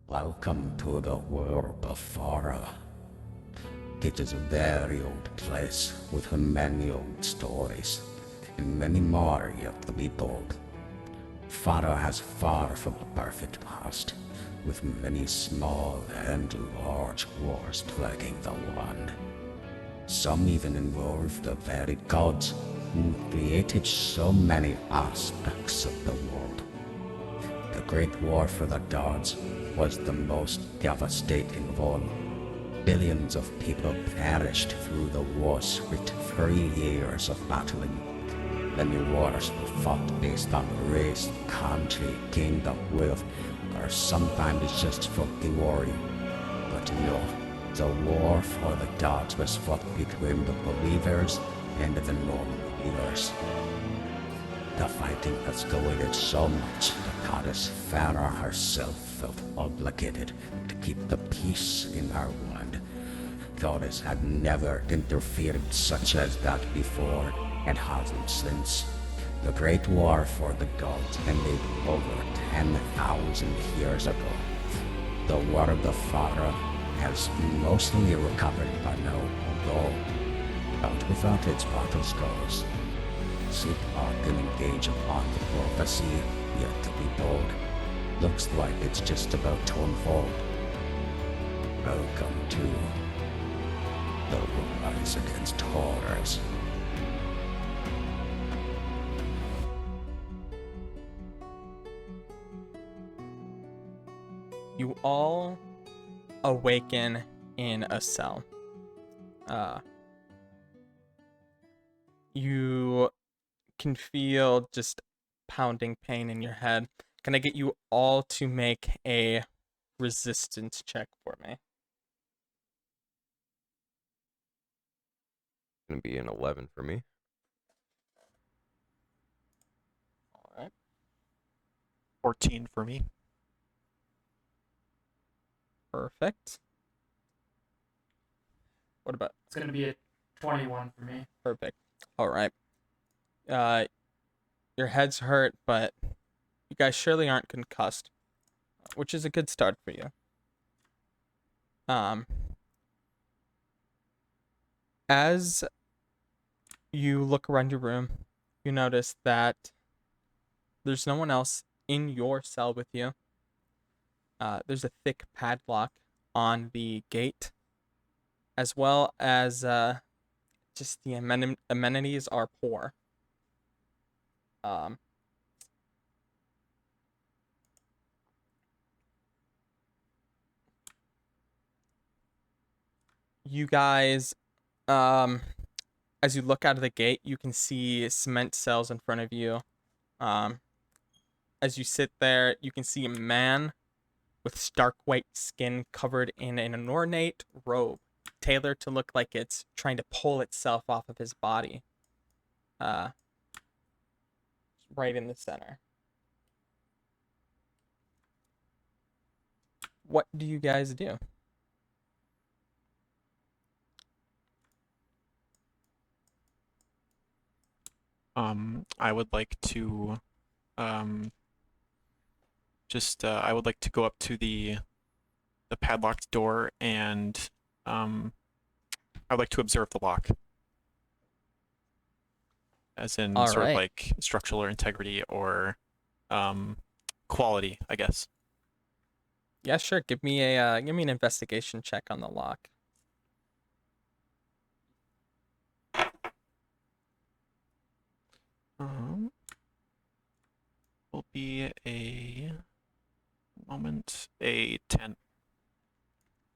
Welcome to the world of Farah. It is a very old place with many old stories, and many more yet to be told. Farah has far from a perfect past, with many small and large wars plaguing the land. Some even involve the very gods who created so many aspects of the world. The Great War for the Gods was the most devastating of all. Billions of people perished through the war's 3 years of battling. Many wars were fought based on race, country, kingdom, wealth, or sometimes just for glory. But no, the war for the gods was fought between the believers and the non-believers. The fighting escalated so much that goddess Farah herself felt obligated to keep the peace in her land. Goddess had never interfered such as that before, and hasn't since. The Great War for the Gods ended over 10,000 years ago. The War of the Farah has mostly recovered by now, though not without its battle scars. Sit back and engage upon the prophecy yet to be told. Looks like it's just about to unfold. Welcome to the Rise Against Horrors. You all awaken in a cell. You can feel just pounding pain in your head. Can I get you all to make a resistance check for me? Gonna be an 11 for me. All right. 14 for me. Perfect. What about? It's going to be a 21 for me. Perfect. All right. Your head's hurt, but you guys surely aren't concussed, which is a good start for you. As you look around your room, you notice that there's no one else in your cell with you. There's a thick padlock on the gate, as well as just the amenities are poor. You guys, as you look out of the gate, you can see cement cells in front of you. As you sit there, you can see a man with stark white skin covered in an ornate robe, tailored to look like it's trying to pull itself off of his body. Right in the center. What do you guys do? I would like to I would like to go up to the padlocked door, and I would like to observe the lock, as in All sort right. of like structural integrity or quality, I guess. Yeah, sure. Give me an investigation check on the lock. Will be a 10.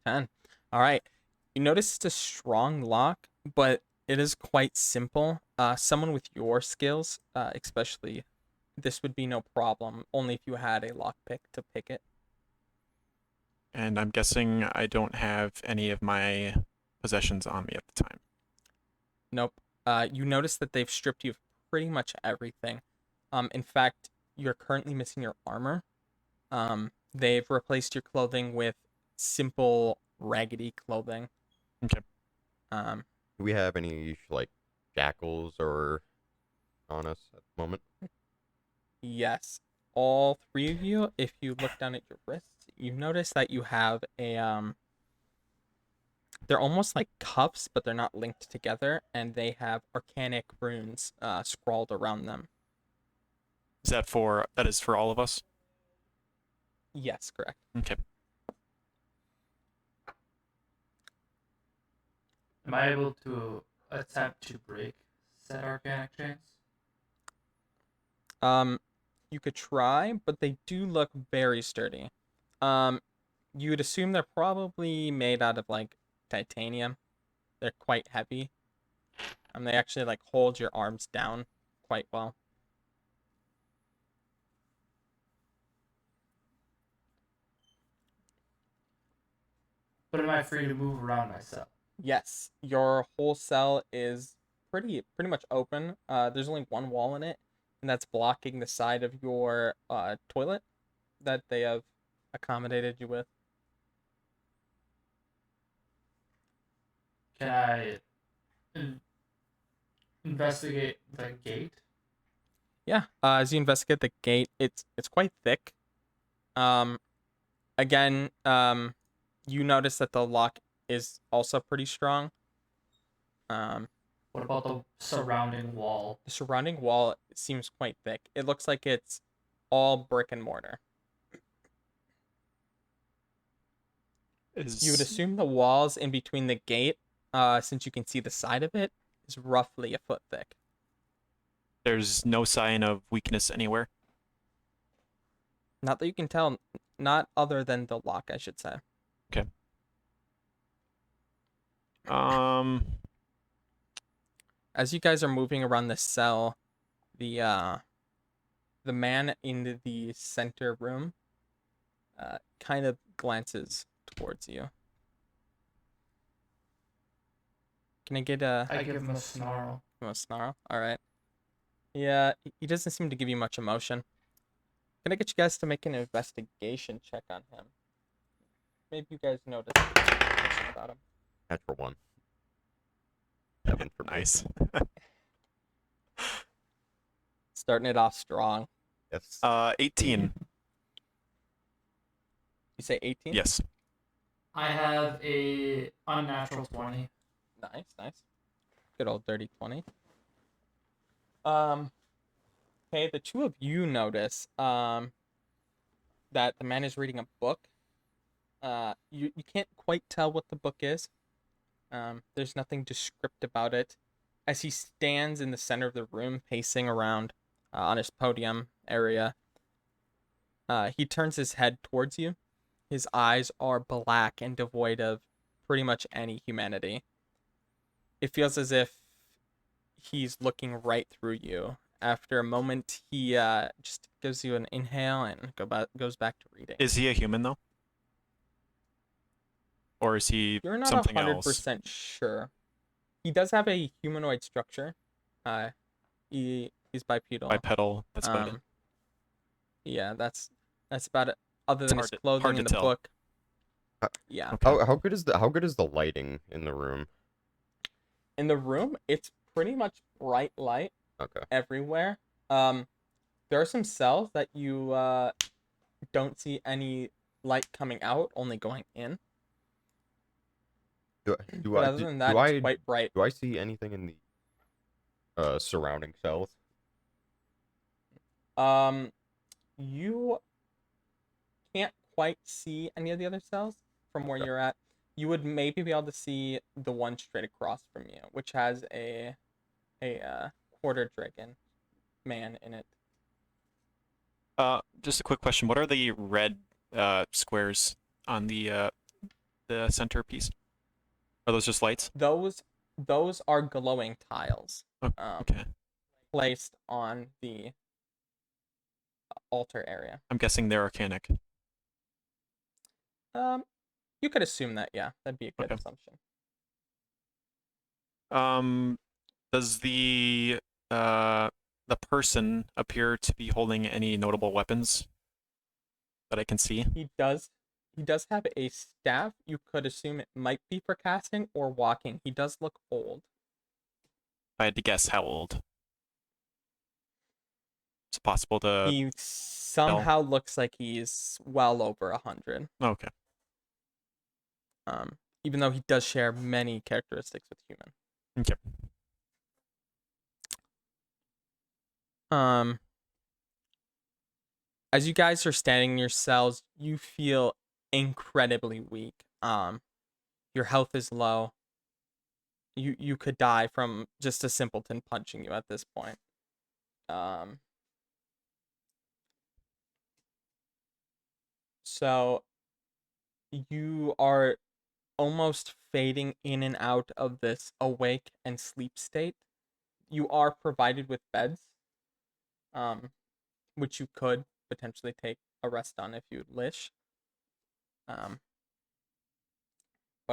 10. All right. You notice it's a strong lock, but it is quite simple. Someone with your skills, especially, this would be no problem, only if you had a lockpick to pick it. And I'm guessing I don't have any of my possessions on me at the time. Nope. You notice that they've stripped you of pretty much everything. In fact, you're currently missing your armor. They've replaced your clothing with simple, raggedy clothing. Okay. Do we have any like shackles or on us at the moment? Yes. All 3 of you, if you look down at your wrists, you notice that you have a they're almost like cuffs, but they're not linked together, and they have arcanic runes scrawled around them. That is for all of us? Yes, correct. Okay. Am I able to attempt to break said arcanic chains? You could try, but they do look very sturdy. You would assume they're probably made out of like titanium. They're quite heavy. They actually like hold your arms down quite well. But am I free to move around myself? Yes, your whole cell is pretty much open. There's only one wall in it, and that's blocking the side of your toilet that they have accommodated you with. Can I investigate the gate? Yeah. As you investigate the gate, it's quite thick. Again, you notice that the lock is also pretty strong. What about the surrounding wall? The surrounding wall seems quite thick. It looks like it's all brick and mortar. You would assume the walls in between the gate, since you can see the side of it, is roughly a foot thick. There's no sign of weakness anywhere? Not that you can tell, not other than the lock, I should say. Okay. As you guys are moving around the cell, the man in the center room kind of glances towards you. Can I get I give him a snarl. a snarl? All right. Yeah, he doesn't seem to give you much emotion. Can I get you guys to make an investigation check on him? Maybe you guys noticed something about him. Natural 1. 7 for me. Nice. Starting it off strong. Yes. 18. You say 18? Yes. I have a unnatural 20. Nice. Good old dirty 20. Okay, the two of you notice that the man is reading a book. You can't quite tell what the book is. There's nothing descriptive about it. As he stands in the center of the room, pacing around on his podium area, he turns his head towards you. His eyes are black and devoid of pretty much any humanity. It feels as if he's looking right through you. After a moment, he just gives you an inhale and goes back to reading. Is he a human, though? Or is he You're not something 100% else? sure. He does have a humanoid structure. He's bipedal. Bipedal, that's about it. Yeah, that's about it. Other It's than hard his to- clothing hard in to the tell. book. Yeah. Okay. How good is the lighting in the room? In the room, it's pretty much bright light Okay. everywhere. There are some cells that you don't see any light coming out, only going in. Do But other than that, it's quite bright. do I see anything in the surrounding cells? You can't quite see any of the other cells from where you're at. You would maybe be able to see the one straight across from you, which has a quarter dragon man in it. Just a quick question. What are the red squares on the centerpiece? Are those just lights? Those are glowing tiles. Okay. Placed on the altar area. I'm guessing they're arcanic. You could assume that, yeah. That'd be a good Okay. assumption. Does the person appear to be holding any notable weapons that I can see? He does have a staff. You could assume it might be for casting or walking. He does look old. I had to guess how old. It's possible to. He somehow looks like he's well over 100. Okay. Even though he does share many characteristics with human. Okay. As you guys are standing in your cells, you feel incredibly weak. Your health is low. You could die from just a simpleton punching you at this point. So you are almost fading in and out of this awake and sleep state. You are provided with beds, which you could potentially take a rest on if you'd wish. But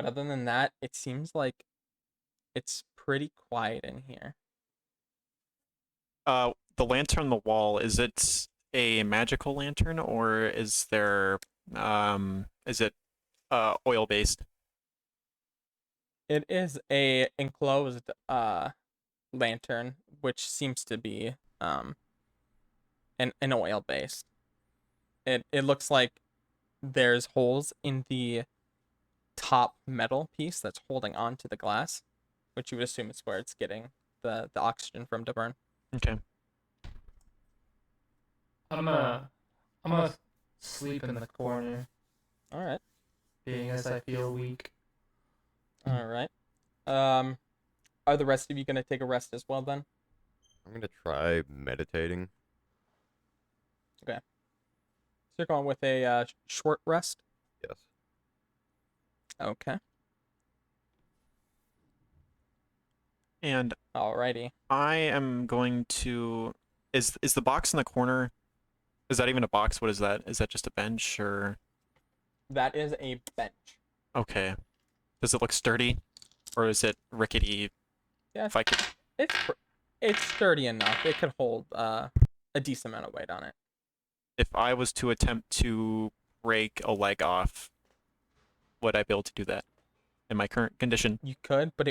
other than that, it seems like it's pretty quiet in here. The lantern on the wall, is it a magical lantern or is there is it oil based? It is a enclosed lantern, which seems to be an oil based. It looks like there's holes in the top metal piece that's holding on to the glass, which you would assume is where it's getting the oxygen from to burn. Okay. I'm gonna sleep in the corner, All right. being as I feel weak. All right. Are the rest of you gonna take a rest as well then? I'm gonna try meditating. So you're going with a short rest. Yes. Okay. And Alrighty. I am going to is the box in the corner, is that even a box? What is that? Is that just a bench or That is a bench. okay. Does it look sturdy? Or is it rickety? Yeah, If I could it's sturdy enough. It could hold a decent amount of weight on it. if I was to attempt to break a leg off, would I be able to do that in my current condition? You could, but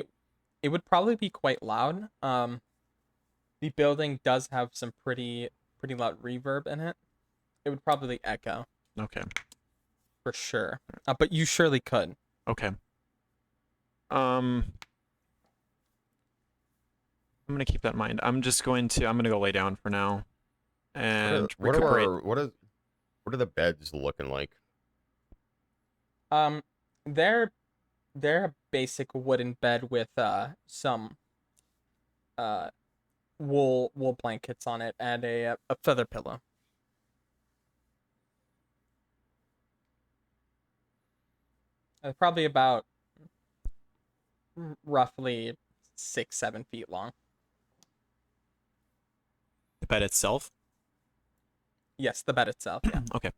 it would probably be quite loud. The building does have some pretty loud reverb in it. It would probably echo Okay. for sure. But you surely could. Okay. I'm gonna keep that in mind. I'm gonna go lay down for now and recuperate. What are the beds looking like? They're a basic wooden bed with some wool blankets on it and a feather pillow. Probably about roughly 6-7 feet long. The bed itself? Yes, the bed itself. Yeah. Okay.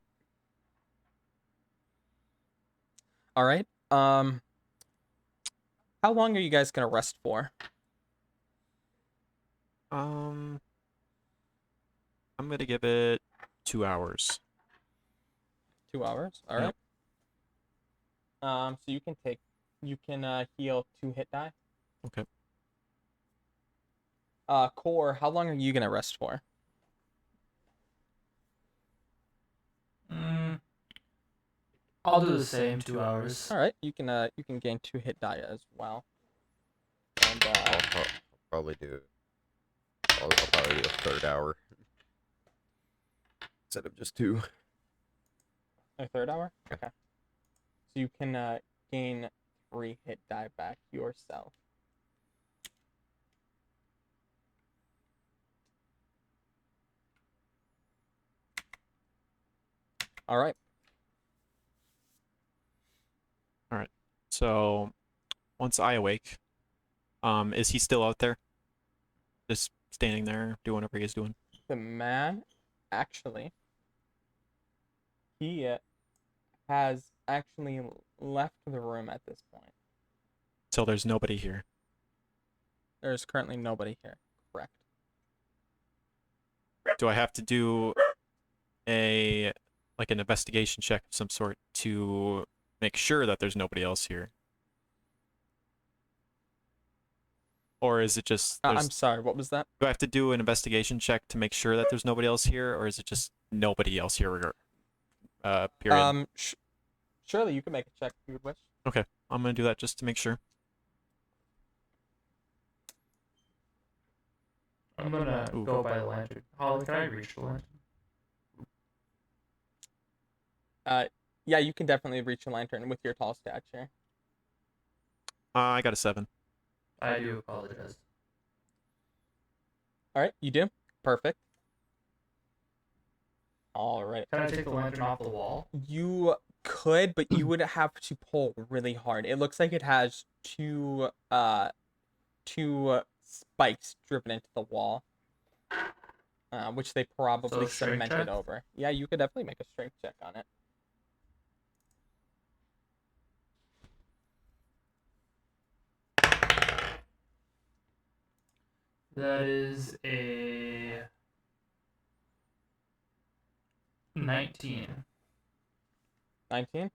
All right. How long are you guys gonna rest for? I'm gonna give it 2 hours. 2 hours. All Yep. right. So you can heal 2 hit die. Okay. Core, how long are you gonna rest for? I'll do the same, 2 hours. All right. You can gain 2 hit die as well. And I'll probably do. I'll probably do a third hour instead of just 2. a third hour. Yeah. Okay. So you can gain 3 hit die back yourself. All right. So once I awake, is he still out there? Just standing there, doing whatever he's doing? The man, actually, he has actually left the room at this point. So there's nobody here. There's currently nobody here. Correct. Do I have to do an investigation check of some sort to make sure that there's nobody else here? Or is it just there's, I'm sorry, what was that? do I have to do an investigation check to make sure that there's nobody else here, or is it just nobody else here? Period. Surely you can make a check if you would wish. Okay, I'm gonna do that just to make sure. I'm gonna Ooh. go by the lantern. Holly, can I reach the lantern? Yeah, you can definitely reach a lantern with your tall stature. I got a 7. I do apologize. All right, you do. Perfect. All right. Can I take the lantern off the wall? You could, but you would have to pull really hard. It looks like it has two spikes driven into the wall, which they probably strength cemented check? over. Yeah, you could definitely make a strength check on it. That is a 19. 19.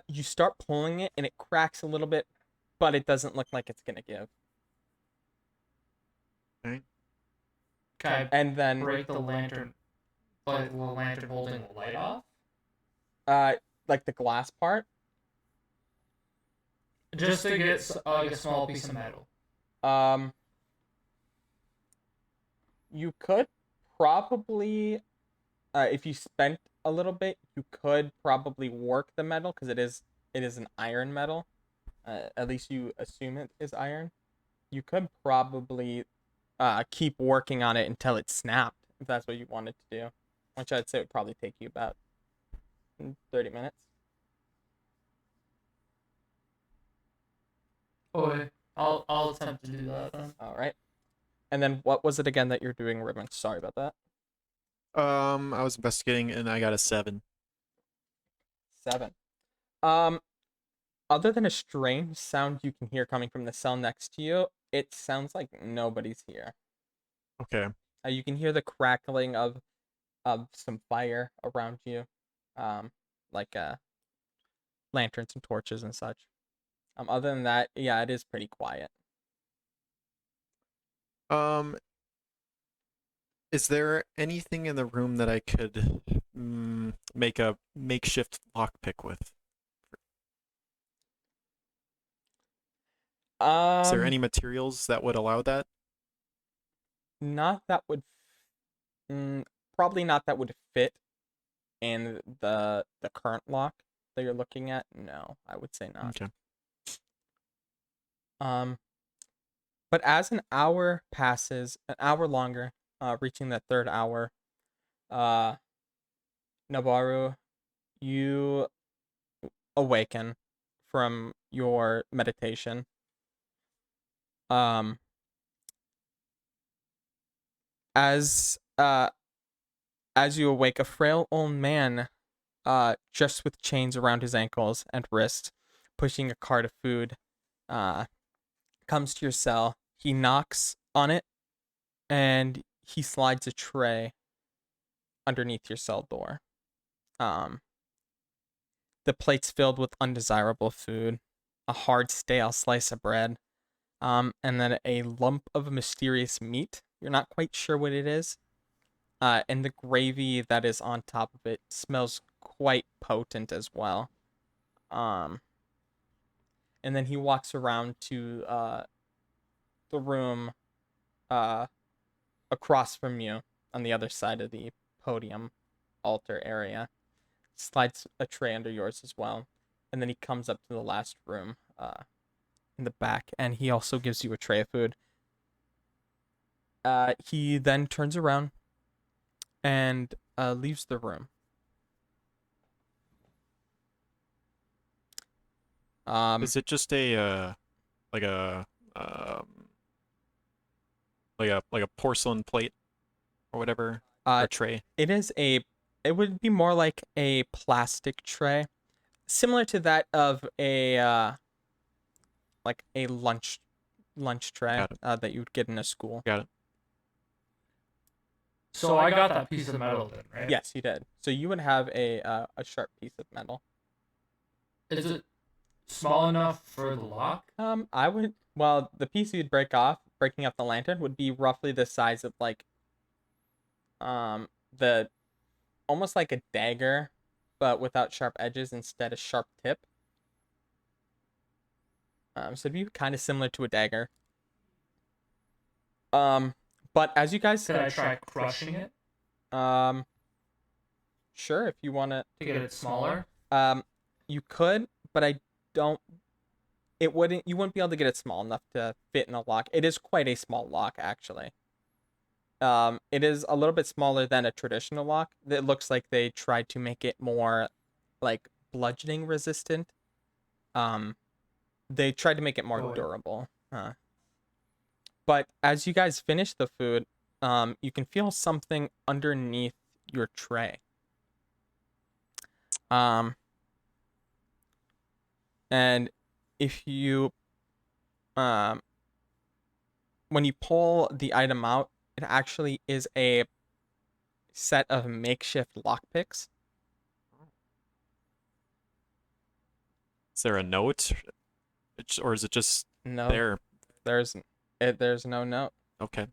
You start pulling it and it cracks a little bit, but it doesn't look like it's gonna give. Can I And then break the lantern, like the lantern holding the light off? like the glass part. Just to get like a small piece of metal. You could probably, if you spent a little bit, you could probably work the metal because it is an iron metal. At least you assume it is iron. You could probably keep working on it until it snapped, if that's what you wanted to do. Which I'd say would probably take you about 30 minutes. Okay, I'll attempt to do that then. All right. And then what was it again that you're doing, Ribbon? Sorry about that. I was investigating and I got a 7. 7. Other than a strange sound you can hear coming from the cell next to you, it sounds like nobody's here. Okay. You can hear the crackling of some fire around you, like lanterns and torches and such. Other than that, yeah, it is pretty quiet. Is there anything in the room that I could make a makeshift lockpick with? Is there any materials that would allow that? Not that would, probably not that would fit in the current lock that you're looking at. No, I would say not. Okay. But as an hour passes, an hour longer, reaching that third hour, Nabaru, you awaken from your meditation. As you awake, a frail old man, just with chains around his ankles and wrists, pushing a cart of food, comes to your cell. He knocks on it, and he slides a tray underneath your cell door. The plate's filled with undesirable food, a hard, stale slice of bread, and then a lump of mysterious meat. You're not quite sure what it is. And the gravy that is on top of it smells quite potent as well. And then he walks around to the room across from you on the other side of the podium altar area, slides a tray under yours as well, and then he comes up to the last room in the back, and he also gives you a tray of food. He then turns around and leaves the room. Is it just a like a like a porcelain plate or whatever, or tray? It would be more like a plastic tray, similar to that of a like a lunch tray that you would get in a school. Got it. So I got that piece of metal then, right? Yes, you did. So you would have a sharp piece of metal. Is it small enough for the lock? I would. Well, the piece you'd breaking up the lantern, would be roughly the size of like, the almost like a dagger, but without sharp edges, instead a sharp tip. So it'd be kind of similar to a dagger. But as you guys, Could I try crushing it sure, if you want to get it smaller? you could, but I don't. It wouldn't. You wouldn't be able to get it small enough to fit in a lock. It is quite a small lock, actually. It is a little bit smaller than a traditional lock. It looks like they tried to make it more, like, bludgeoning resistant. They tried to make it more Boy. durable. But as you guys finish the food, you can feel something underneath your tray. And if you, when you pull the item out, it actually is a set of makeshift lockpicks. Is there a note, or is it just No, there? there's no note. Okay,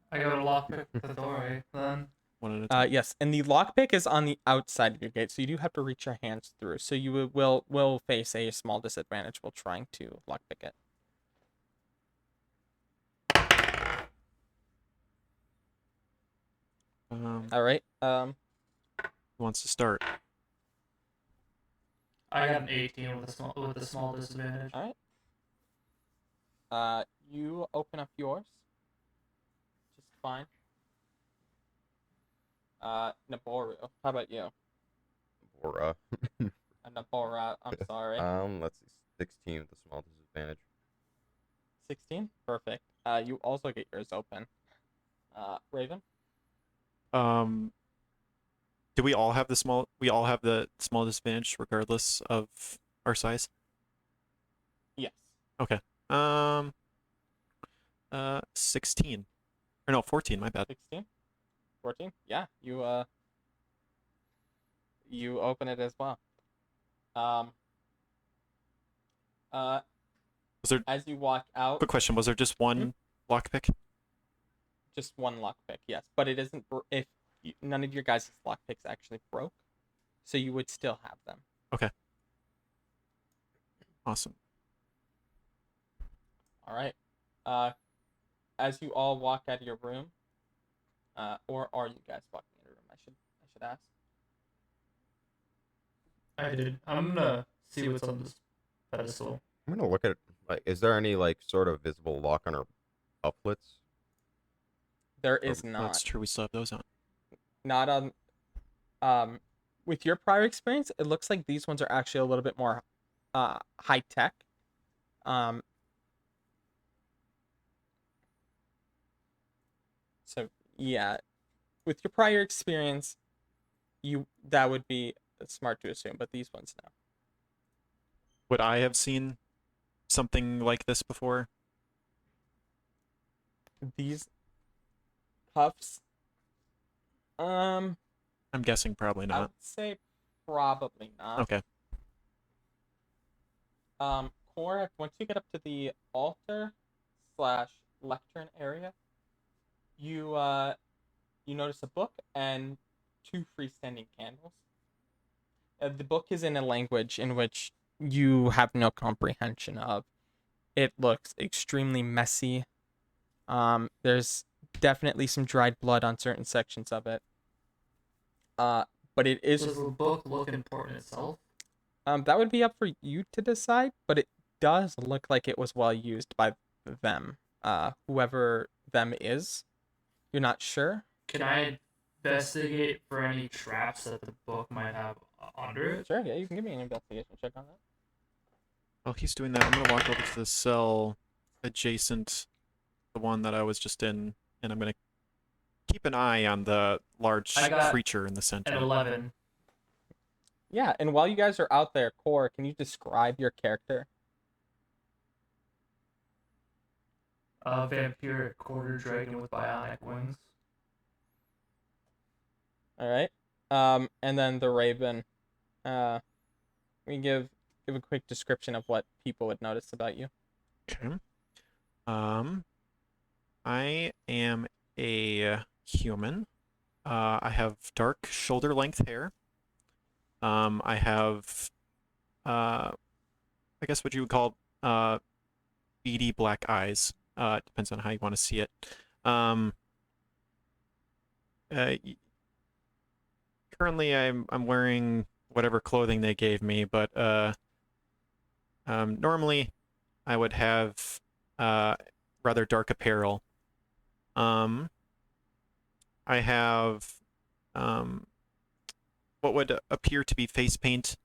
I gotta lockpick the door, then. one at a time. Yes, and the lockpick is on the outside of your gate, so you do have to reach your hands through. So you will face a small disadvantage while trying to lockpick it. All right. Who wants to start? I got an 18 with a small disadvantage. All right. You open up yours. Just fine. Naboru, how about you? Or Nabora, I'm sorry. let's see, 16 with a small disadvantage. 16? Perfect. You also get yours open. Raven? Do we all have the small? We all have the small disadvantage regardless of our size. Yes. Okay. 16. Or no, 14. My bad. 16? 14? Yeah, you open it as well. Was there? As you walk out, Quick question: was there just one lockpick? just one lockpick, yes, but it isn't. If none of your guys' lockpicks actually broke, so you would still have them. Okay. Awesome. All right. As you all walk out of your room, or are you guys walking out of your room? I should ask. I did. I'm gonna see what's on this pedestal. I'm gonna look at like, is there any like sort of visible lock on our uplets? There is Oh, not. that's true. We still have those on. Not on. With your prior experience, it looks like these ones are actually a little bit more high tech. So yeah, with your prior experience, that would be smart to assume, but these ones no. Would I have seen something like this before? These cuffs, I'm guessing probably I not. would say probably not. Okay. Cora, once you get up to the altar / lectern area, you notice a book and 2 freestanding candles. The book is in a language in which you have no comprehension of. It looks extremely messy. There's definitely some dried blood on certain sections of it. But it is. Does the book look important itself? That would be up for you to decide, but it does look like it was well used by them. Whoever them is. You're not sure? Can I investigate for any traps that the book might have under it? Sure, yeah, you can give me an investigation check on that. While he's doing that, I'm gonna walk over to the cell adjacent the one that I was just in, and I'm gonna keep an eye on the large I got creature in the center. At 11. Yeah, and while you guys are out there, Core, can you describe your character? A Vampiric Quarter Dragon with bionic wings. All right. And then the Raven. We give give a quick description of what people would notice about you. Okay. I am a human. I have dark shoulder length hair. I have, I guess what you would call beady black eyes. It depends on how you want to see it. Uh, Currently, I'm wearing whatever clothing they gave me, but normally I would have rather dark apparel. I have what would appear to be face paint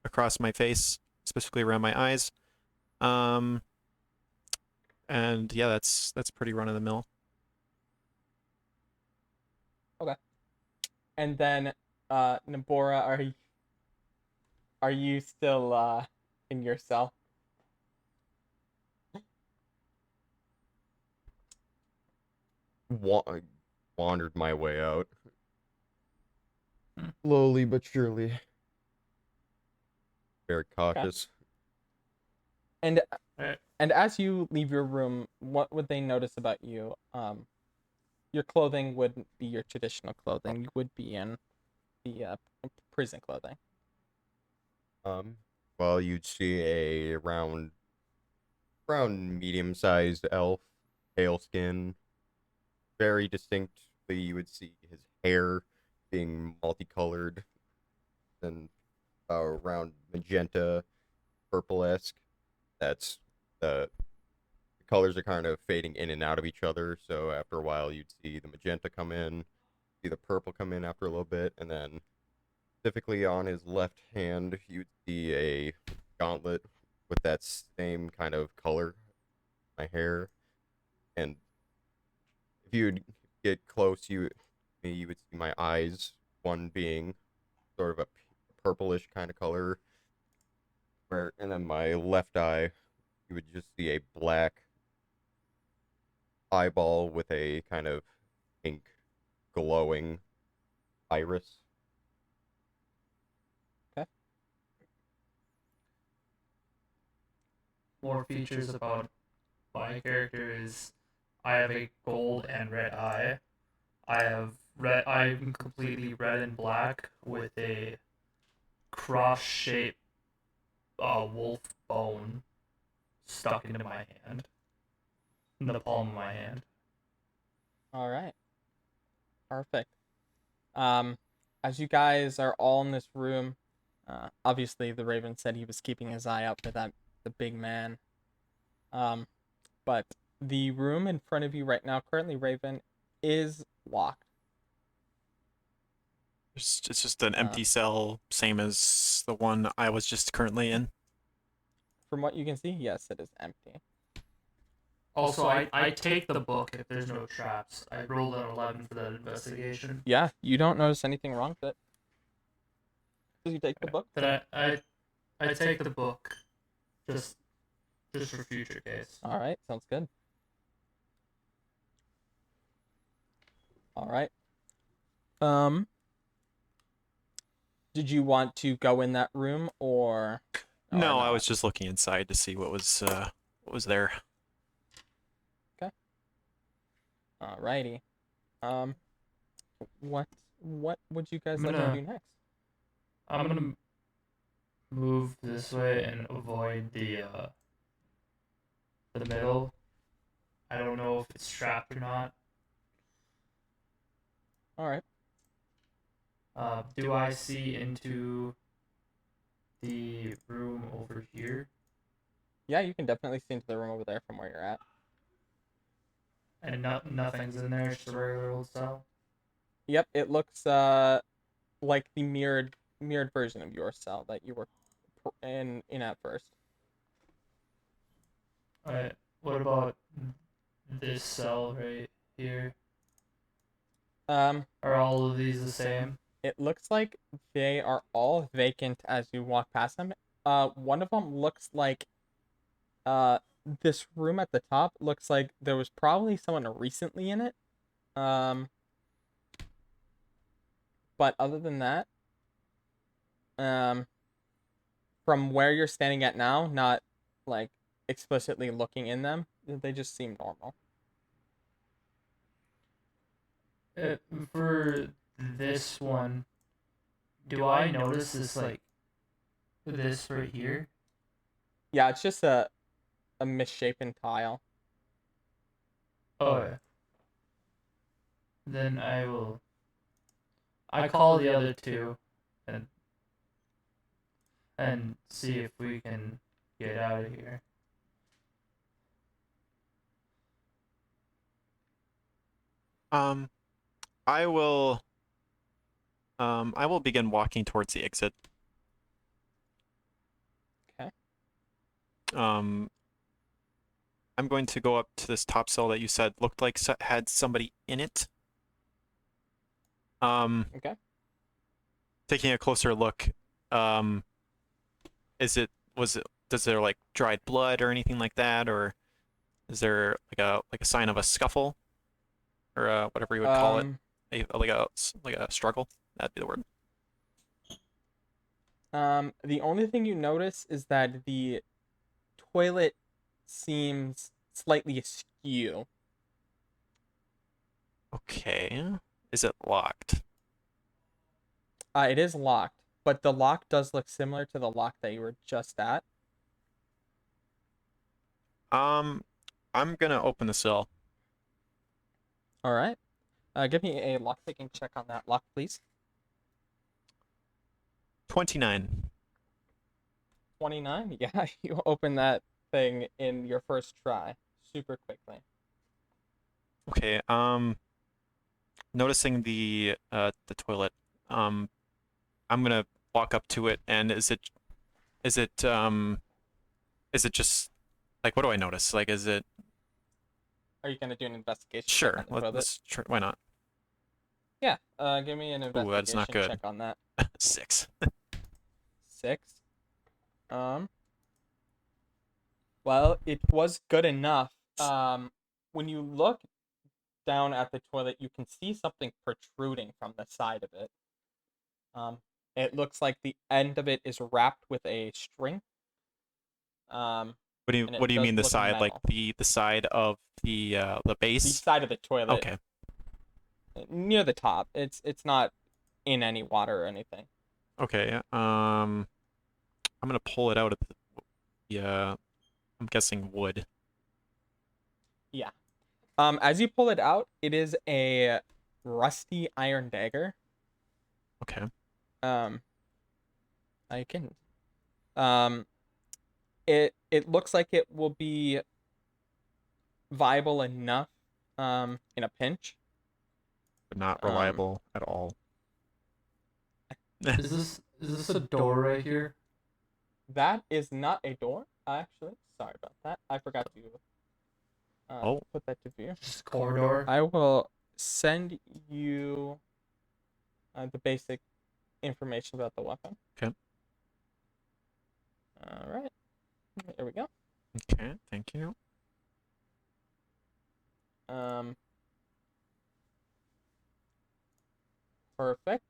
across my face, specifically around my eyes. And yeah, that's pretty run of the mill. And then, Nabora, are you still in your cell? I wandered my way out. Slowly but surely. Very cautious. And Alright. and as you leave your room, what would they notice about you? Your clothing wouldn't be your traditional clothing. You would be in the prison clothing. Well, you'd see a round medium-sized elf, pale skin. Very distinctly, you would see his hair being multicolored and around magenta, purple-esque. That's the colors are kind of fading in and out of each other. So after a while, you'd see the magenta come in, see the purple come in after a little bit, and then specifically on his left hand, you'd see a gauntlet with that same kind of color, my hair, and if you would get close, you would see my eyes, one being sort of a purplish kind of color, and then my left eye, you would just see a black eyeball with a kind of pink glowing iris. More features about my character is I have a gold and red eye. I'm completely red and black with a cross-shaped wolf bone stuck into my hand, in the palm of my hand. All right. Perfect. As you guys are all in this room, obviously the Raven said he was keeping his eye out for the big man. But the room in front of you right now, currently Raven, is locked. It's just an empty cell, same as the one I was just currently in. From what you can see, yes, it is empty. Also, I take the book if there's no traps. I rolled an 11 for that investigation. Yeah, you don't notice anything wrong with it. Does you take the book? Then I take the book, just for future case. All right, sounds good. All right. Did you want to go in that room or No, I not? was just looking inside to see what was there. Alrighty. What would you guys I'm like gonna- to do next? I'm gonna move this way and avoid the middle. I don't know if it's trapped or not. All right. Do I see into the room over here? Yeah, you can definitely see into the room over there from where you're at. And nothing's in there, just a regular old cell? Yep, it looks like the mirrored version of your cell that you were in at first. Alright, what about this cell right here? Are all of these the same? It looks like they are all vacant as you walk past them. One of them looks like this room at the top looks like there was probably someone recently in it. But other than that, from where you're standing at now, not like explicitly looking in them, they just seem normal. For this one, do I notice this like this right here? Yeah, it's just a misshapen tile. Oh, yeah. Then I call the other two and see if we can get out of here. I will begin walking towards the exit. Okay. I'm going to go up to this top cell that you said looked like had somebody in it. Okay. Taking a closer look, does there like dried blood or anything like that, or is there like a sign of a scuffle, or whatever you would call it, like a struggle? That'd be the word. The only thing you notice is that the toilet seems slightly askew. Okay. Is it locked? It is locked, but the lock does look similar to the lock that you were just at. I'm gonna open the cell. All right. Give me a lock-picking check on that lock, please. 29. 29? Yeah, you open that thing in your first try super quickly. Okay, noticing the toilet, I'm gonna walk up to it, and is it just like, what do I notice? Like, is it... Are you gonna do an investigation check Sure, on the toilet? let's try, why not? Yeah, give me an Ooh, that's not investigation good. check on that. 6. 6. Well, it was good enough. When you look down at the toilet, you can see something protruding from the side of it. It looks like the end of it is wrapped with a string. What and it do you does mean the look side? Like metal. the side of the The base? side of the toilet, Okay. near the top. It's not in any water or anything. Okay. I'm gonna pull it out of the I'm guessing wood. Yeah. As you pull it out, it is a rusty iron dagger. Okay. I can. It looks like it will be viable enough, in a pinch. But not reliable at all. Is this a door right here? That is not a door, actually. Sorry about that. I forgot to put that to view. Just corridor. I will send you the basic information about the weapon. Okay. All right. There we go. Okay, thank you. Perfect.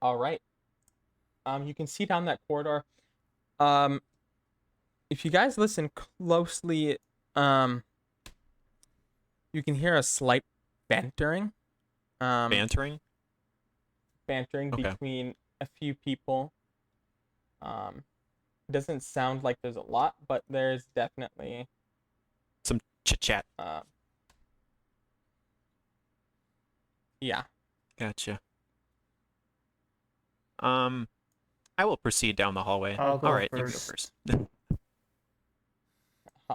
All right. You can see down that corridor. If you guys listen closely, you can hear a slight bantering. Bantering? Bantering Okay. between a few people. It doesn't sound like there's a lot, but there's definitely Some chit chat. Yeah. Gotcha. I will proceed down the hallway. I'll go All right, first. you go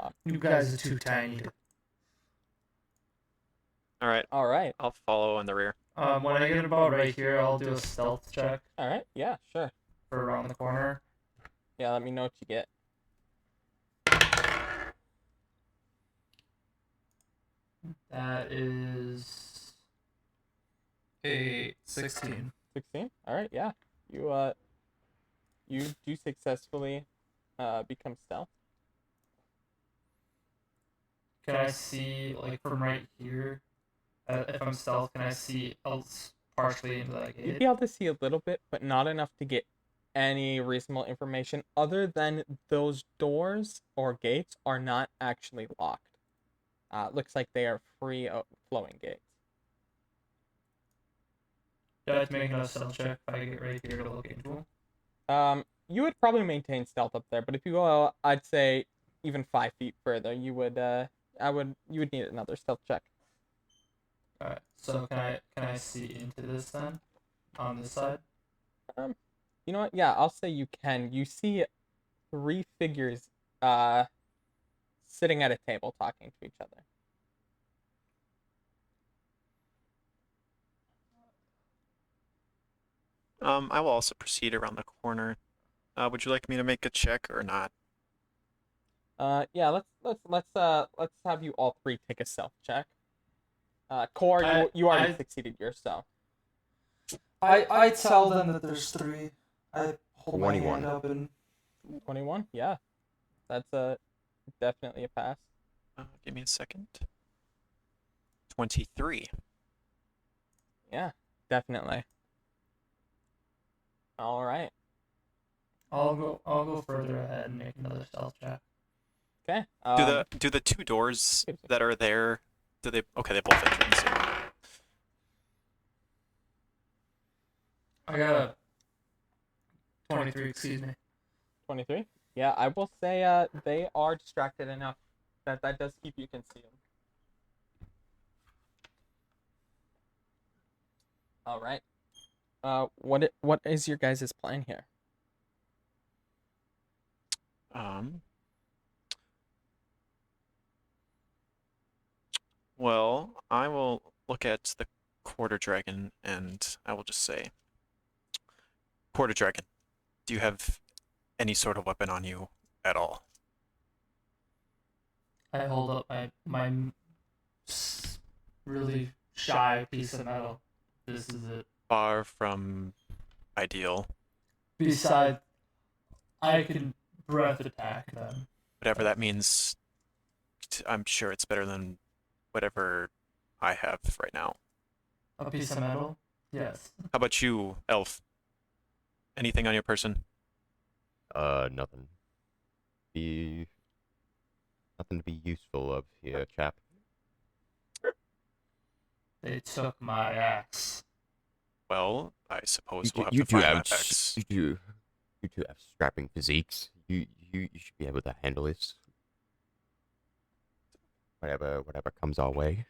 first. You guys are too tiny. All right, All right. I'll follow in the rear. When I get about right here, I'll do a stealth check All right. Yeah, sure. for around the corner. Yeah, let me know what you get. That is a 16. 16? All right, yeah. You do successfully become stealth. Can I see, like, from right here? If I'm stealth, can I see else partially into that You'd gate? be able to see a little bit, but not enough to get any reasonable information other than those doors or gates are not actually locked. Looks like they are free flowing gates. Do I have to make another stealth check if I get right here to look into them? You would probably maintain stealth up there, but if you go, I'd say even 5 feet further, you would need another stealth check. Alright, so can I see into this then? On this side? You know what? Yeah, I'll say you can. You see 3 figures sitting at a table talking to each other. I will also proceed around the corner. Would you like me to make a check or not? Yeah, let's have you all 3 take a stealth check. Core, you already succeeded yourself. I tell them that there's 3. I hold my 21. hand up and 21? Yeah. That's definitely a pass. Give me a second. 23. Yeah, definitely. All right. I'll go further ahead and make another stealth check. Okay. Do the 2 doors that are there? They both enter in the same. I got a 23, excuse me. 23? Yeah, I will say they are distracted enough that does keep you concealed. All right. What is your guys' plan here? Well, I will look at the Quarter Dragon and I will just say, Quarter Dragon, do you have any sort of weapon on you at all? I hold up my really shy piece of metal. This is it. Far from ideal. Besides, I can breath attack them. Whatever that means, I'm sure it's better than whatever I have right now. A piece of metal? Yes. How about you, Elf? Anything on your person? Nothing. Nothing to be useful of here, chap. They took my axe. Well, I suppose we'll have You to two find have that axe. you two have strapping physiques. You should be able to handle this. Whatever comes our way.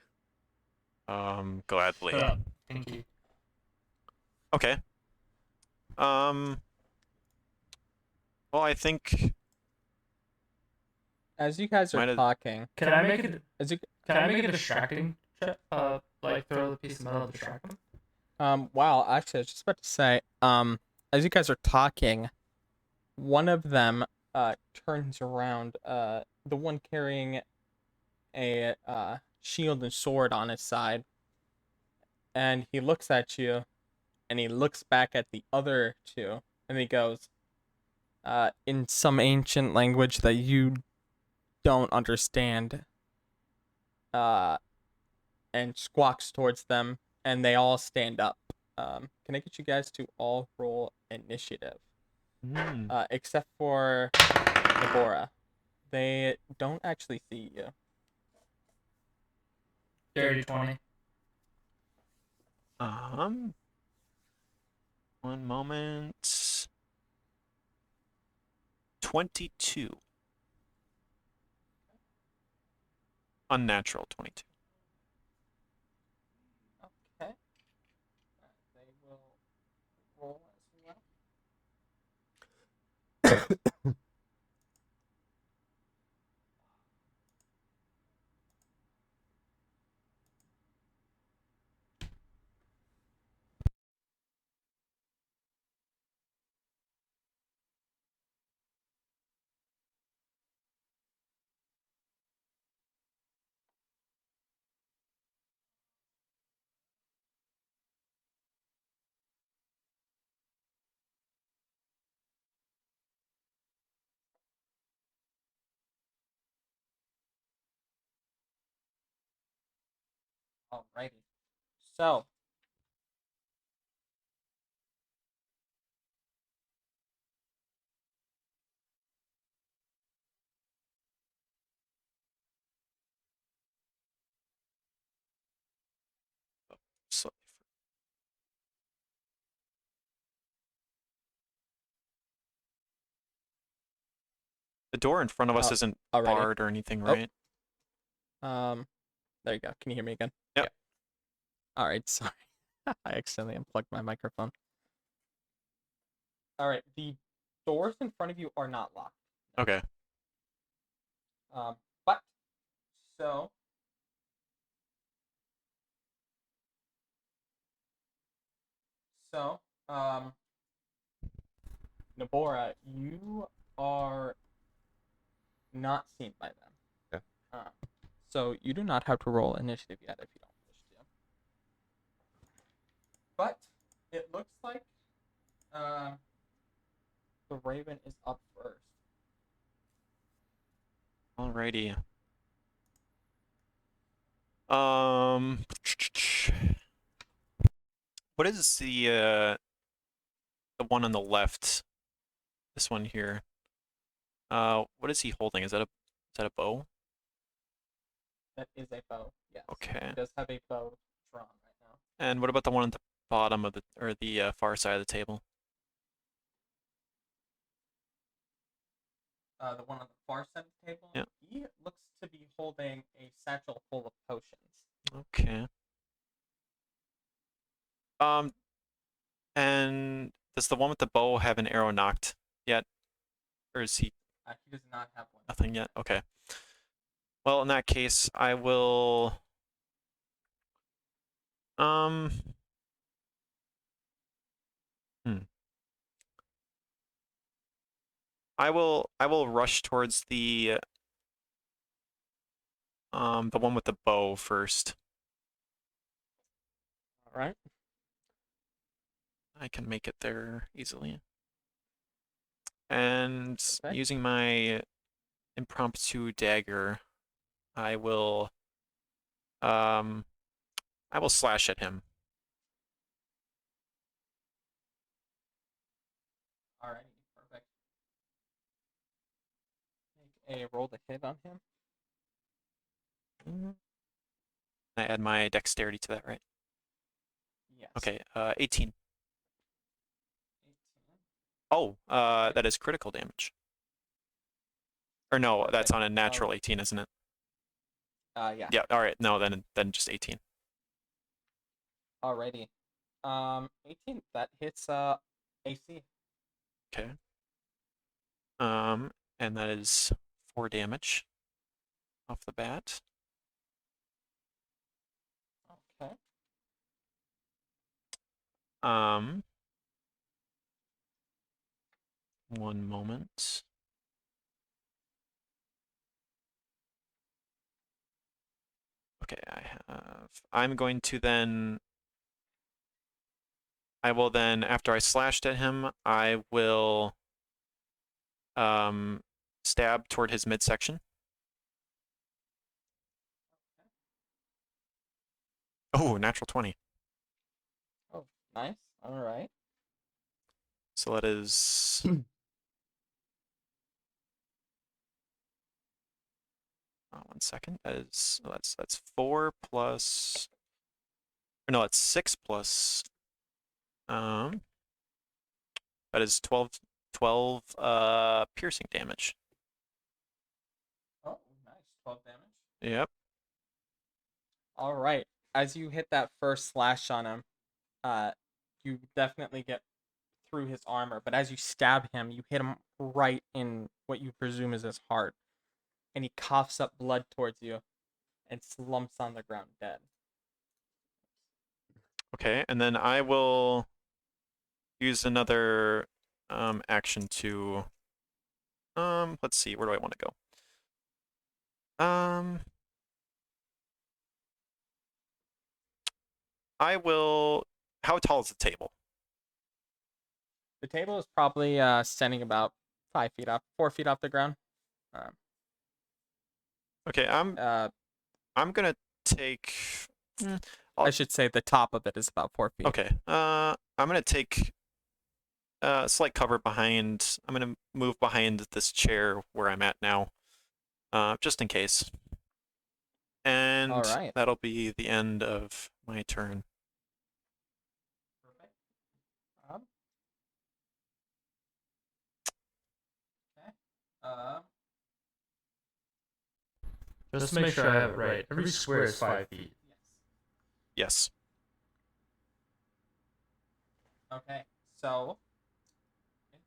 Gladly. Shut up. Thank you. Okay. Well, I think As you guys are talking, Can I make it? as you Can I make a distracting check? Like throw the piece of metal to distract them. wow, actually, I was just about to say, as you guys are talking, one of them turns around, the one carrying a shield and sword on his side, and he looks at you, and he looks back at the other 2, and he goes, in some ancient language that you don't understand, and squawks towards them, and they all stand up. Can I get you guys to all roll initiative? Except for Deborah. They don't actually see you. Dirty 20. One moment. 22. Unnatural 22. Okay. They will roll as well. Alrighty. So, door in front of us Oh, isn't already. barred or anything, Oh. right? There you go. Can you hear me again? Yep. All right. Sorry, I accidentally unplugged my microphone. All right. The doors in front of you are not locked. Okay. But so Nabora, you are not seen by them. Okay. So you do not have to roll initiative yet if you don't wish to. But it looks like the Raven is up first. Alrighty. What is the one on the left? This one here. What is he holding? Is that a bow? That is a bow. Yes. Okay. He does have a bow drawn right now. And what about the one at the bottom of the far side of the table? The one on the far side of the table. Yeah. He looks to be holding a satchel full of potions. Okay. And does the one with the bow have an arrow knocked yet? Or is he He does not have one. nothing yet? Okay. Well, in that case, I will I will rush towards the one with the bow first. All right. I can make it there easily. And Okay. using my impromptu dagger, I will slash at him. All right. Perfect. Make a roll to hit on him. I add my dexterity to that, right? Yes. Okay, 18. 18. Oh, that is critical damage. Or no, that's Okay. on a natural 18, isn't it? Yeah. Yeah, all right. No, then just 18. Alrighty. 18. That hits AC. Okay. And that is 4 damage off the bat. Okay. One moment. Okay, I'm going to then. I will then, after I slashed at him, I will stab toward his midsection. Oh, natural 20. Oh, nice. All right. So that is. 1 second. That's 4 plus. Or no, it's 6 plus. That is 12 piercing damage. Oh, nice. 12 damage. Yep. All right. As you hit that first slash on him, you definitely get through his armor, but as you stab him, you hit him right in what you presume is his heart, and he coughs up blood towards you and slumps on the ground dead. Okay, and then I will use another action to let's see, where do I want to go? I will. How tall is the table? The table is probably standing about 5 feet off, 4 feet off the ground. Okay, I'm gonna take. I should say the top of it is about 4 feet. Okay, I'm gonna take slight cover behind. I'm gonna move behind this chair where I'm at now, just in case. And All right. that'll be the end of my turn. Perfect. Okay. Just to make sure I have it right. Every square is 5 feet. Yes. Okay, so it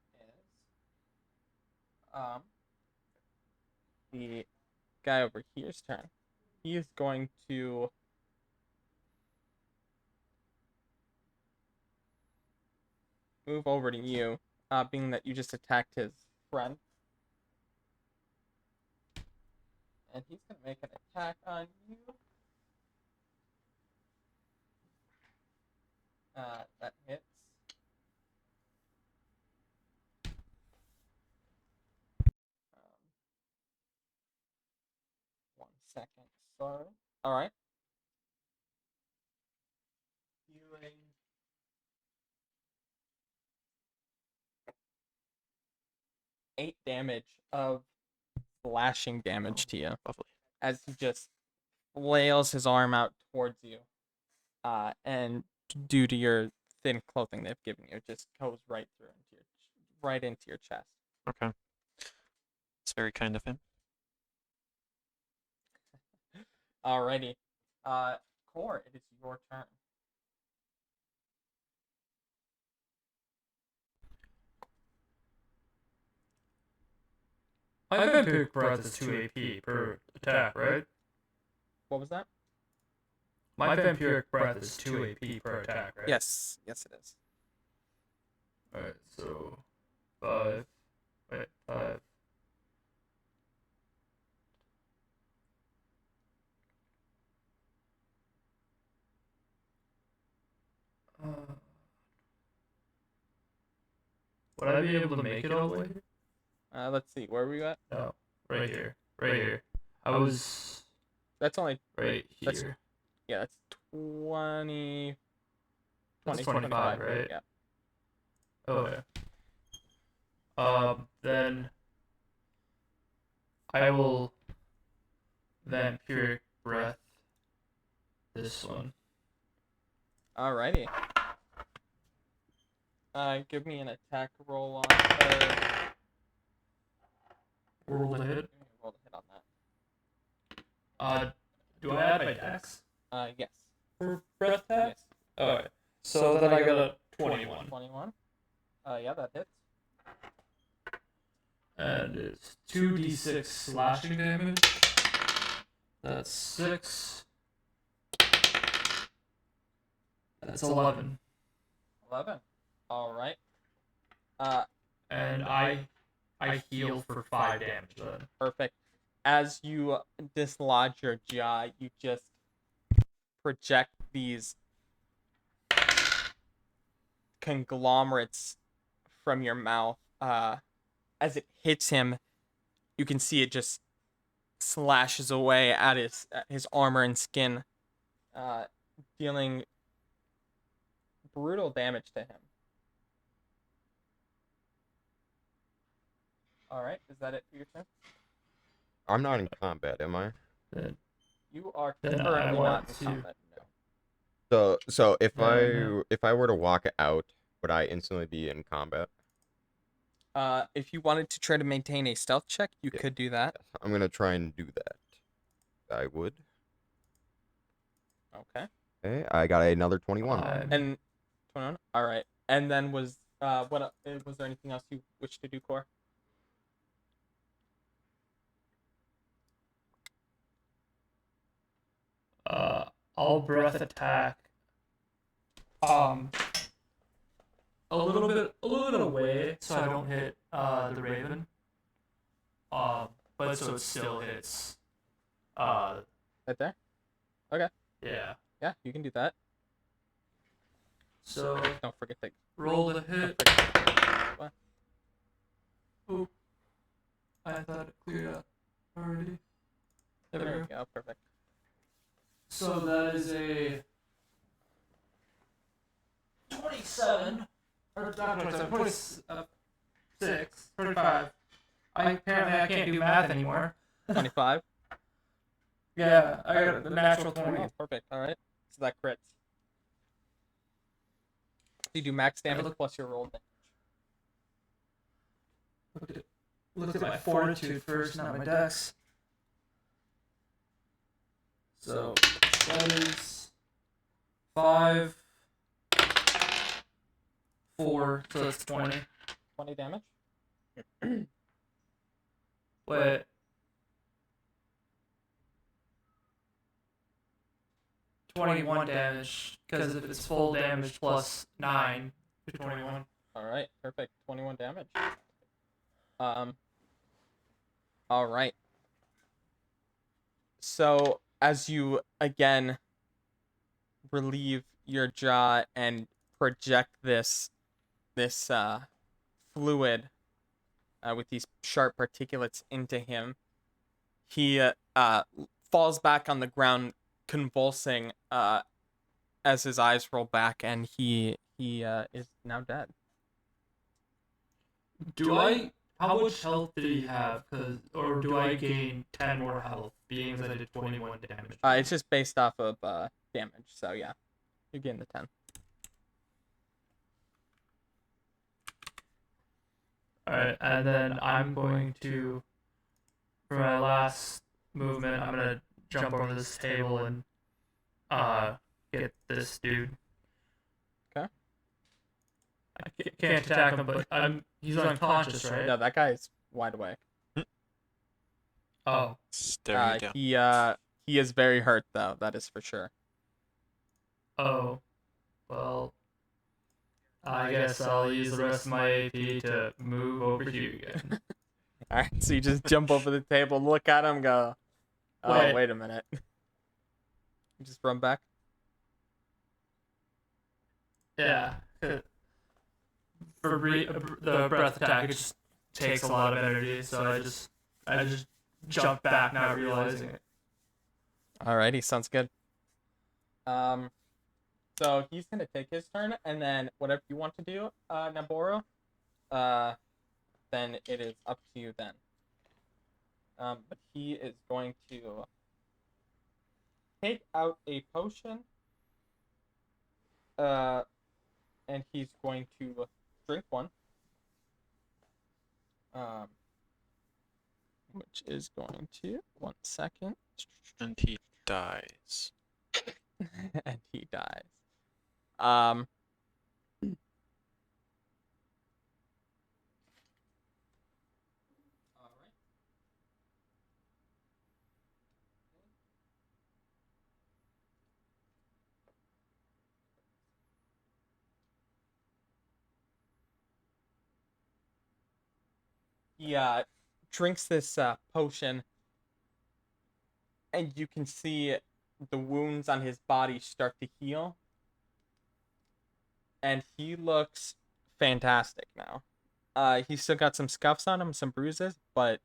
is the guy over here's turn. He is going to move over to you, being that you just attacked his friend. And he's gonna make an attack on you. That hits. 1 second, sorry. Alright. Dealing 8 damage of slashing damage to you. Lovely. As he just flails his arm out towards you. And due to your thin clothing they've given you, it just goes right into your chest. Okay. It's very kind of him. Alrighty. Core, it is your turn. My Vampiric Breath is 2 AP per attack, right? What was that? My Vampiric Breath is 2 AP per attack, right? Yes, it is. Alright, so 5. Wait, 5. Would I be able to make it all the way? Let's see, where were you at? No, right here. Right here. I was That's only right That's- here. yeah, that's 20 That's 20, 25, right? Yeah. Okay. Then I will Vampiric Breath this one. Alrighty. Give me an attack roll on Roll the hit. roll the hit on that. Do I add my dex Yes. for breath attack? Yes. Okay. So then I got a 21. 21. Yeah, that hits. And it's 2d6 slashing damage. That's 6. That's 11. 11. Alright. And I heal for 5 damage then. Perfect. As you dislodge your jaw, you just project these conglomerates from your mouth. As it hits him, you can see it just slashes away at his armor and skin, dealing brutal damage to him. Alright, is that it for your turn? I'm not in combat, am I? You are Then I currently want not in to- combat, no. So if No. if I were to walk out, would I instantly be in combat? If you wanted to try to maintain a stealth check, you Yeah. could do that. I'm gonna try and do that. I would. Okay. Okay, I got another 21. And 21. All right. And then was was there anything else you wish to do, Core? I'll breath attack. A little bit away, so I don't hit the raven. But so it still hits. Right there. Yeah. Yeah, you can do that. So Don't forget to roll the hit. What? Oop. I thought it cleared up already. There we There go. you go. Perfect. So that is a 27. Or not 27, 26, 25. Apparently I can't do math anymore. 25. Yeah, I got the natural 20. Oh, perfect. All right. So that crits. You do max damage look- plus your roll damage. Looked at my fortitude first, not my dex. So that is 5, 4, so that's 20. 20 damage. Wait. $21 damage, because if it's full damage plus 9 to 21. All right, perfect. 21 damage. All right. So as you again relieve your jaw and project this fluid with these sharp particulates into him, he falls back on the ground, convulsing as his eyes roll back, and he is now dead. How much health did he have? Or do I gain 10 more health, being as I did 21 damage? It's just based off of damage, so yeah, you gain the 10. Alright, and then I'm going to, for my last movement, I'm gonna jump over this table and get this dude. Okay. I can't attack him, but he's unconscious, right? Yeah, that guy's wide awake. Oh. Staring down. He is very hurt though, that is for sure. Oh. Well, I guess I'll use the rest of my AP to move over to you again. All right, so you just jump over the table, look at him, go, oh, wait a minute. You just run back. Yeah. For the breath attack, it just takes a lot of energy, so I just jump back, not realizing it. Alrighty, sounds good. So he's gonna take his turn, and then whatever you want to do, Naboro, then it is up to you then. But he is going to take out a potion, and he's going to drink one, which is going to 1 second, And he dies. and he dies. Alright. He drinks this potion, and you can see the wounds on his body start to heal. And he looks fantastic now. He's still got some scuffs on him, some bruises, but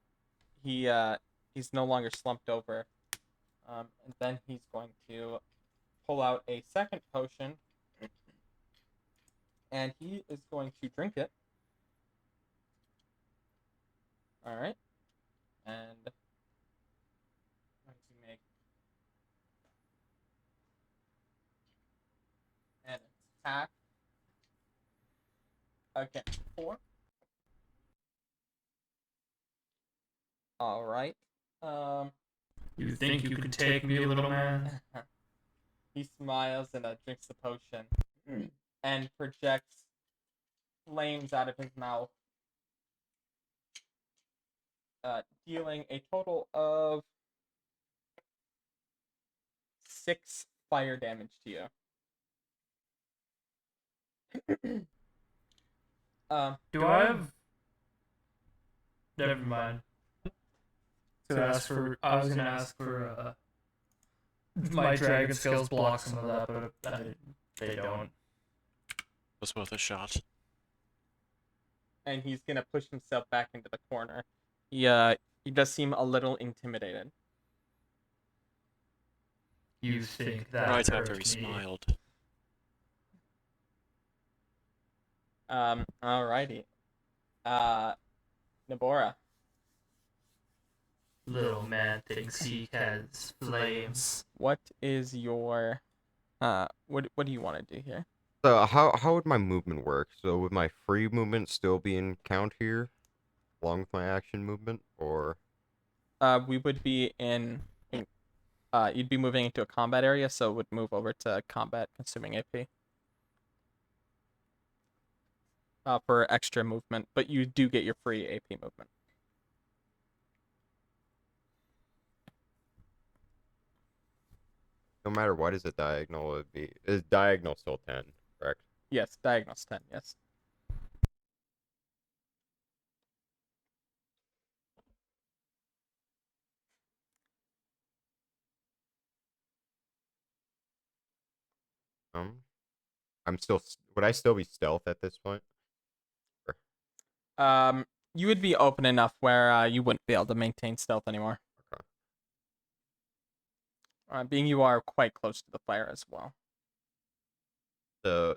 he's no longer slumped over. And then he's going to pull out a second potion, and he is going to drink it. All right, and going to make an attack. Okay, 4. All right. You think you could take me, little man? He smiles and drinks the potion and projects flames out of his mouth, dealing a total of 6 fire damage to you. Do I have? Never mind. I was gonna ask for my dragon skills block some of that, but they don't. Was worth a shot. And he's gonna push himself back into the corner. He does seem a little intimidated. You think that Right hurt after he me? smiled. Alrighty. Nabora. Little man thinks he has flames. What is your what do you want to do here? So how would my movement work? So would my free movement still be in count here, along with my action movement, or? We would be in you'd be moving into a combat area, so it would move over to combat, consuming AP. For extra movement, but you do get your free AP movement. No matter what, is it diagonal? Would be is diagonal still 10? Correct. Yes, diagonal's 10. Yes. I'm still. Would I still be stealth at this point? You would be open enough where you wouldn't be able to maintain stealth anymore. Okay. Being you are quite close to the fire as well. So,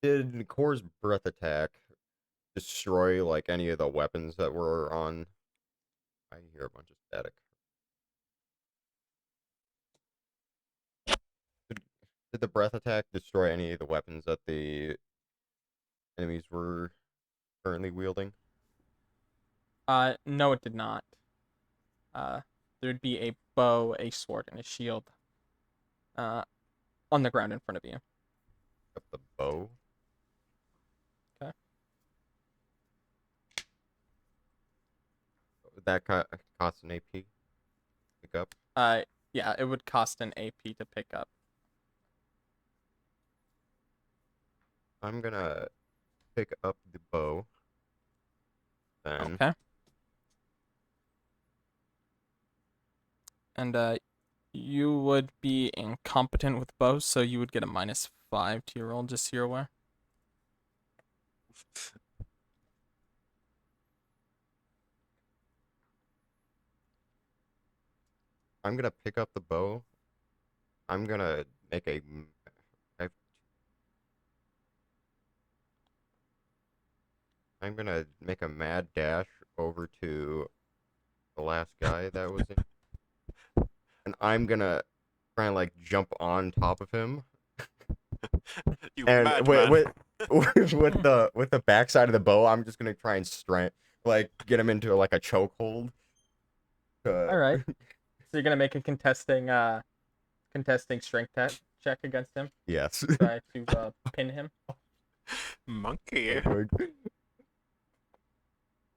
did Core's breath attack destroy like any of the weapons that were on? I hear a bunch of static. Did the breath attack destroy any of the weapons that the enemies were currently wielding? No, it did not. There'd be a bow, a sword, and a shield on the ground in front of you. Up the bow. Okay. Would that cost an AP? Pick up. Yeah, it would cost an AP to pick up. I'm gonna pick up the bow. Then. Okay. And you would be incompetent with bows, so you would get a -5 to your roll, just so you're aware. I'm gonna pick up the bow. I'm gonna make a. I'm gonna make a mad dash over to the last guy that was in, and I'm gonna try and like jump on top of him. You And madman. with the backside of the bow, I'm just gonna try and get him into like a chokehold. All right. So you're gonna make a contesting strength check against him. Yes. Try to pin him. Monkey.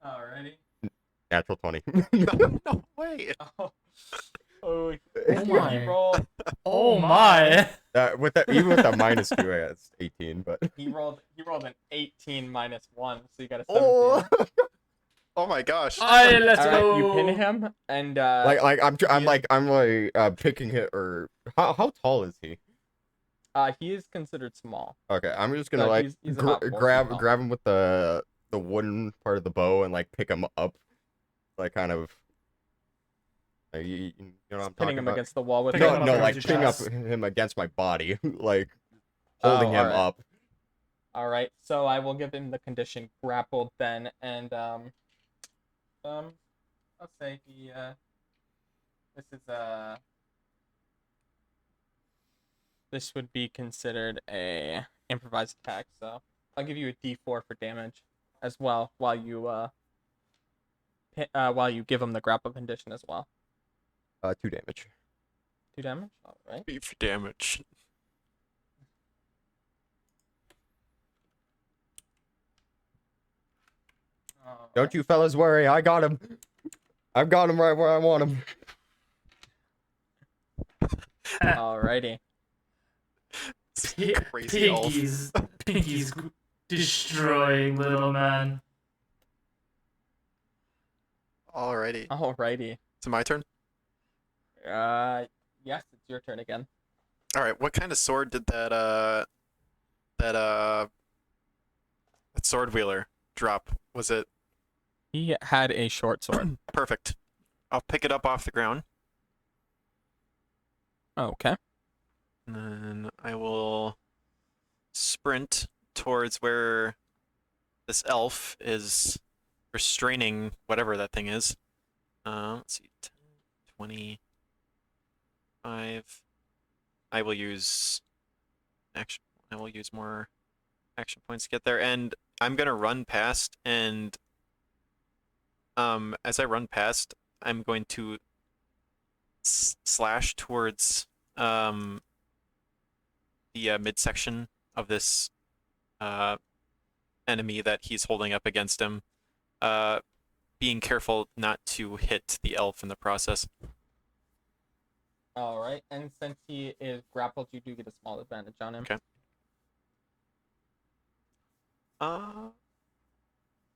Alrighty. Natural 20. No way. Oh my. He rolled. Oh my! Even with the -2, it's 18. But He rolled an 18 -1, so you got a 17. oh, Oh my gosh. Aye, let's All right, go. you pin him, and I'm picking it. Or how tall is he? he is considered small. Okay, I'm just gonna So he's about 4 feet tall. grab him with the wooden part of the bow and like pick him up, like kind of. You know what I'm Pinning talking him about? against the wall with Picking him. him up No, against like your picking up chest. him against my body, like holding him alright. up. All right, so I will give him the condition grappled then, and I'll say he this would be considered a improvised attack, so I'll give you a D4 for damage as well while you give him the grapple condition as well. 2 damage. 2 damage. All right. Beef damage. Don't you fellas worry, I got him. I've got him right where I want him. Alrighty. Crazy elf. Pinky's destroying little man. Alrighty. Alrighty. Is it my turn? Yes, it's your turn again. Alright, what kind of sword did that sword wheeler drop? Was it He had a short sword. perfect? I'll pick it up off the ground. Okay. And then I will sprint towards where this elf is restraining whatever that thing is. Let's see, 10, 20, 5. I will use action. I will use more action points to get there, and I'm gonna run past. And as I run past, I'm going to slash towards the midsection of this enemy that he's holding up against him, being careful not to hit the elf in the process. All right, and since he is grappled, you do get a small advantage on him. Okay.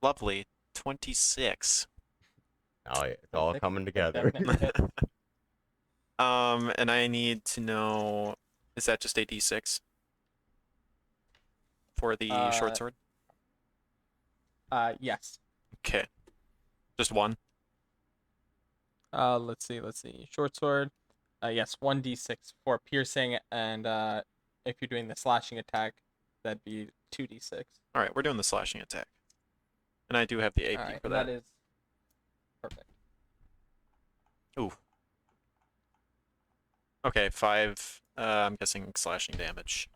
Lovely. 26. Oh, yeah, it's all Perfect. coming together. Definitely hit. And I need to know, is that just a d6 for the short sword? Yes. Okay. Just one. Let's see. Short sword. Yes, 1d6 for piercing, and if you're doing the slashing attack, that'd be 2d6. All right, we're doing the slashing attack, and I do have the AP All right, for that. that is perfect. Ooh. Okay, 5. I'm guessing slashing damage.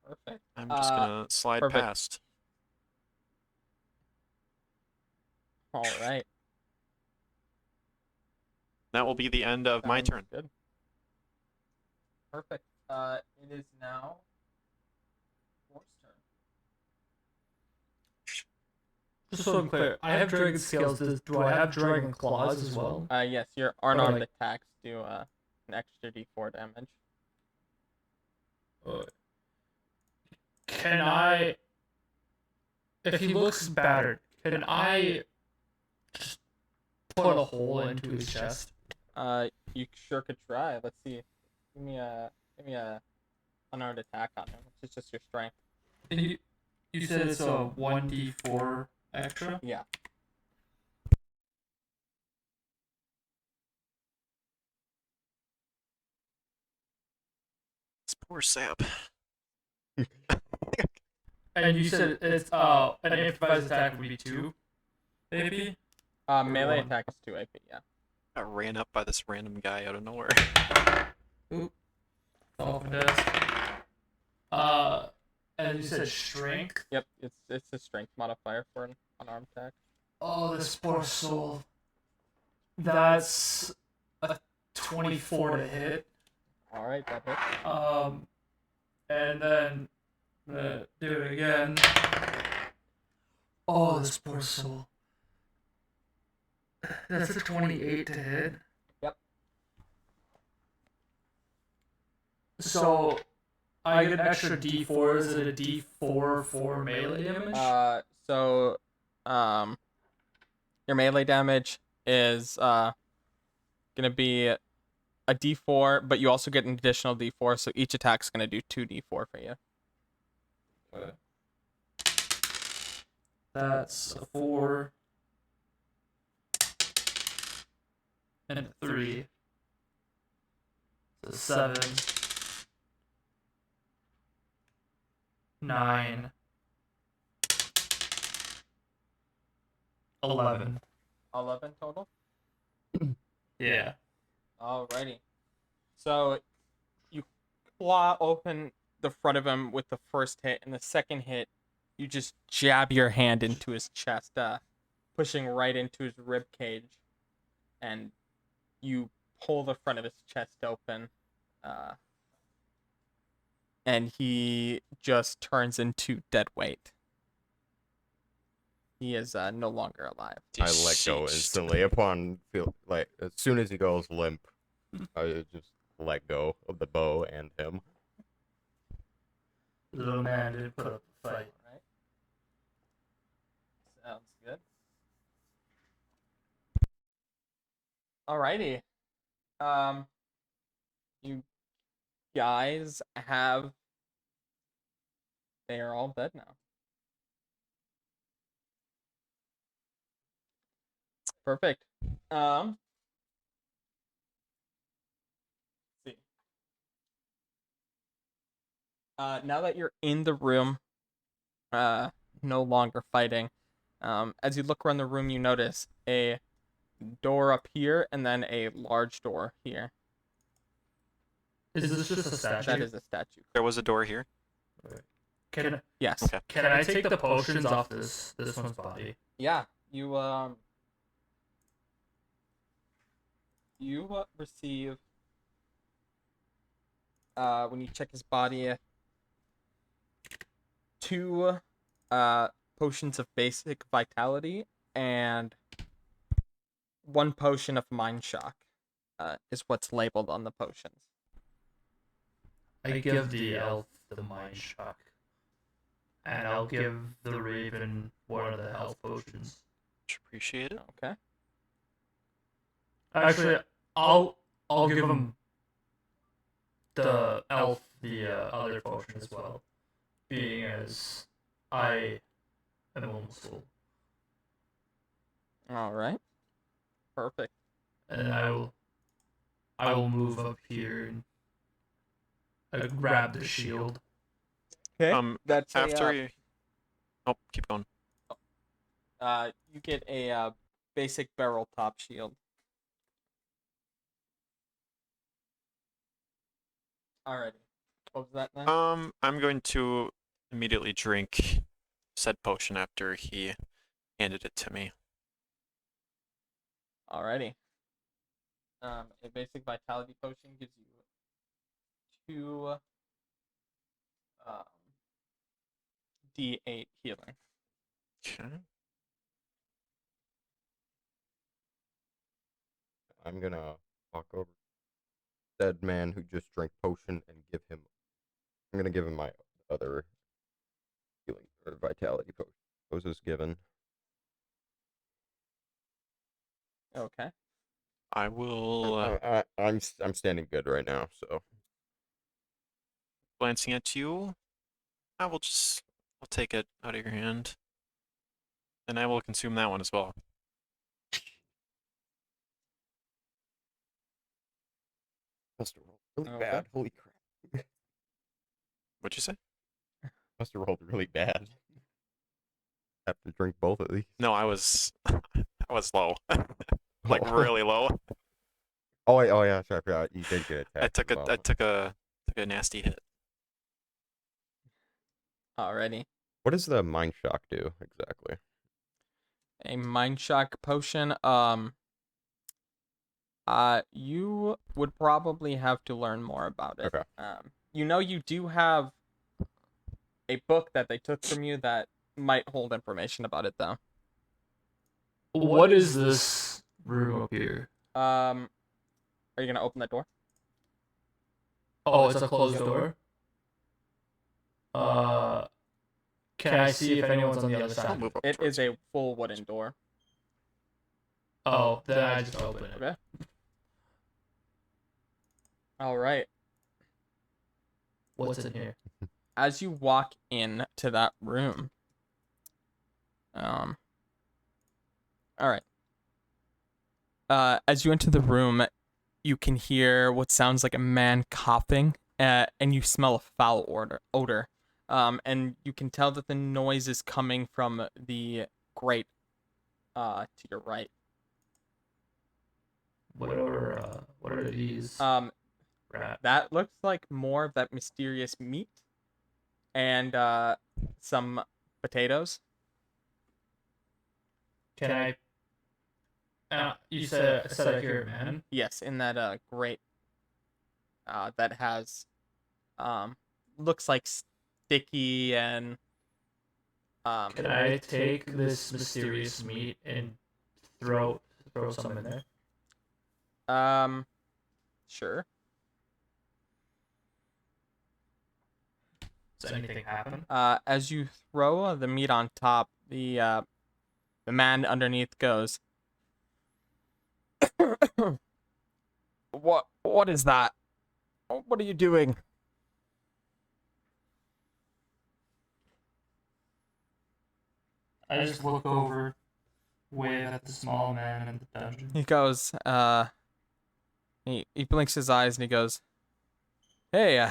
Perfect. I'm just gonna slide perfect. past. All right. That will be the end of my Sounds turn. Good. Perfect. It is now Mor's turn. Just so I'm clear, I have dragon scales. Do I have dragon claws as well? Yes, your unarmed like- attacks do an extra d4 damage. Can I, if he looks battered, can I just put a hole into his chest? You sure could try. Let's see. Give me a unarmed attack on him, which is just your strength. And you said it's a 1d4 extra? Yeah. This poor sap. And you said it's an improvised attack would be 2 AP? Melee one. attack is 2 AP, yeah. Got ran up by this random guy out of nowhere. Oop. Off the desk. And you said strength? Yep, it's a strength modifier for an unarmed attack. Oh, this poor soul. That's a 24 to hit. Alright, that hits. And then do it again. Oh, this poor soul. That's a 28 to hit. Yep. So I get an extra D4. Is it a D4 for melee damage? Your melee damage is gonna be a d4, but you also get an additional d4, so each attack's gonna do 2d4 for you. Okay. That's a 4 and a 3. So 7, 9, 11. 11 total? Yeah. Alrighty. So you claw open the front of him with the first hit, and the second hit, you just jab your hand into his chest, pushing right into his rib cage, and you pull the front of his chest open, and he just turns into dead weight. He is no longer alive. I let go instantly upon as soon as he goes limp. I just let go of the bow and him. Little man didn't put up a fight. Alright. Sounds good. Alrighty. You guys have... They are all dead now. Perfect. Let's see. Now that you're in the room, no longer fighting, as you look around the room, you notice a door up here and then a large door here. Is this just a statue? That is a statue. There was a door here. Can Yes. Okay. can I take the potions off this one's body? Yeah. You receive when you check his body 2 potions of basic vitality and 1 potion of mind shock. Is what's labeled on the potions. I give the elf the mind shock, and I'll give the raven one of the health potions. Much appreciated. Okay. Actually, I'll give him the elf the other potion as well, being as I am almost full, All right. Perfect. and I will move up here and grab the shield. Okay. That's After you. Oh, keep going. you get a basic barrel top shield. Alrighty. What was that then? I'm going to immediately drink said potion after he handed it to me. Alrighty. A basic vitality potion gives you 2 D8 healing. Okay. I'm gonna walk over to that man who just drank potion and give him. I'm gonna give him my other healing or vitality potion. Those is given. Okay. I will. I'm standing good right now, so Glancing at you, I'll take it out of your hand, and I will consume that one as well. must have rolled really Okay. bad. Holy crap! What'd you say? Must have rolled really bad. Have to drink both of these. No, I was low, like Oh. really low. Oh wait, oh yeah, sorry, I forgot. You did get I attacked. took as a well. I took a nasty hit. Alrighty. What does the mind shock do exactly? A mind shock potion. You would probably have to learn more about it. Okay. You do have a book that they took from you that might hold information about it, though. What is this room up here? Are you gonna open that door? Oh, it's a closed door. Can I see if anyone's on the other I'll side? move up. It towards is a full wooden door. Oh, then I just open it. Okay. All right. What's in here? As you walk into that room, all right. As you enter the room, you can hear what sounds like a man coughing, and you smell a foul odor. And you can tell that the noise is coming from the grate, to your right. What are these? Rat. That looks like more of that mysterious meat, and some potatoes. Can I? You said I hear it, man. Yes, in that grate. That has, looks like sticky and. Can I take this mysterious meat and throw some in there? Sure. Does anything happen? As you throw the meat on top, the man underneath goes, What is that? What are you doing? I just look over, wave at the small man in the dungeon. He goes, he blinks his eyes and he goes, Hey,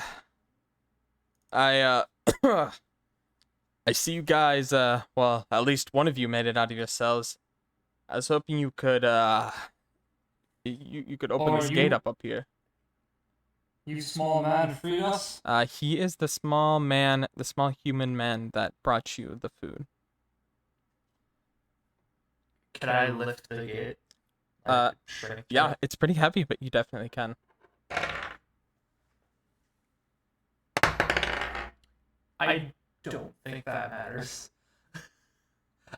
I I see you guys, well, at least one of you made it out of your cells. I was hoping you could, you could open Are this gate you- up here. You small man freed us? He is the small human man that brought you the food. Can I lift the gate? Shrink Yeah, it? it's pretty heavy, but you definitely can. I don't think that matters.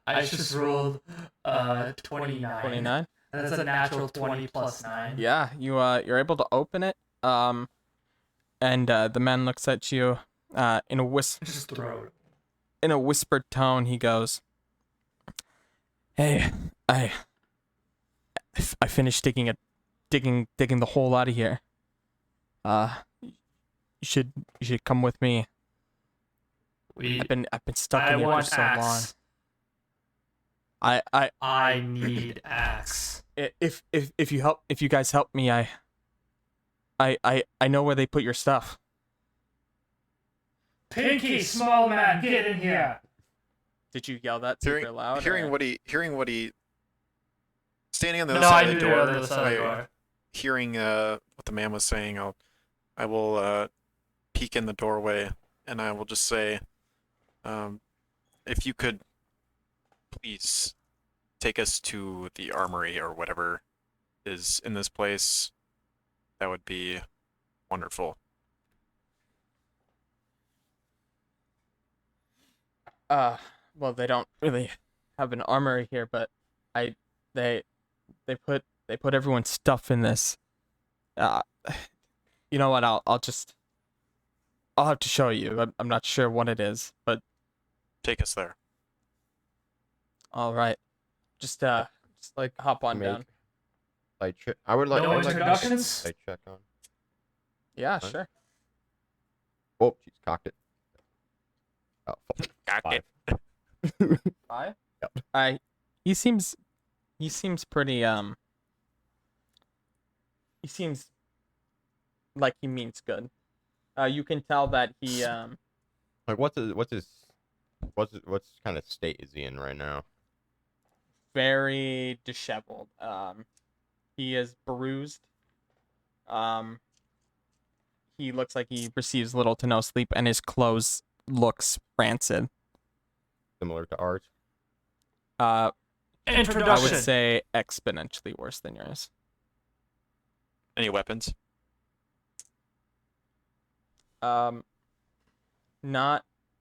I just rolled 29. 29? That's a natural 20 plus 9. Yeah, you're able to open it. And the man looks at you in a Just throw it. in a whispered tone. He goes, "Hey, I finished digging the hole out of here. You should come with me. I've been stuck I in here for want so long. axe. I need axe. If you guys help me, I know where they put your stuff." Pinky, small man, get in here. Did you yell that super loud? Hearing or- what he standing on the other No, side I of the knew door, the other side of the door. hearing what the man was saying, I will peek in the doorway and I will just say, if you could please take us to the armory or whatever is in this place, that would be wonderful. Well, they don't really have an armory here, but they put everyone's stuff in this. You know what? I'll have to show you. I'm not sure what it is, but Take us there. all right. Just like hop on down. I would like. No I would like to make a introductions? sight check on. Yeah, Huh? sure. Oh, she's cocked it. Oh, Got five. it. 5? Yep. He seems pretty he seems like he means good. You can tell that he Like, what's kind of state is he in right now? very disheveled. He is bruised. He looks like he receives little to no sleep, and his clothes looks rancid. Similar to ours. I Introduction. would say exponentially worse than yours. Any weapons?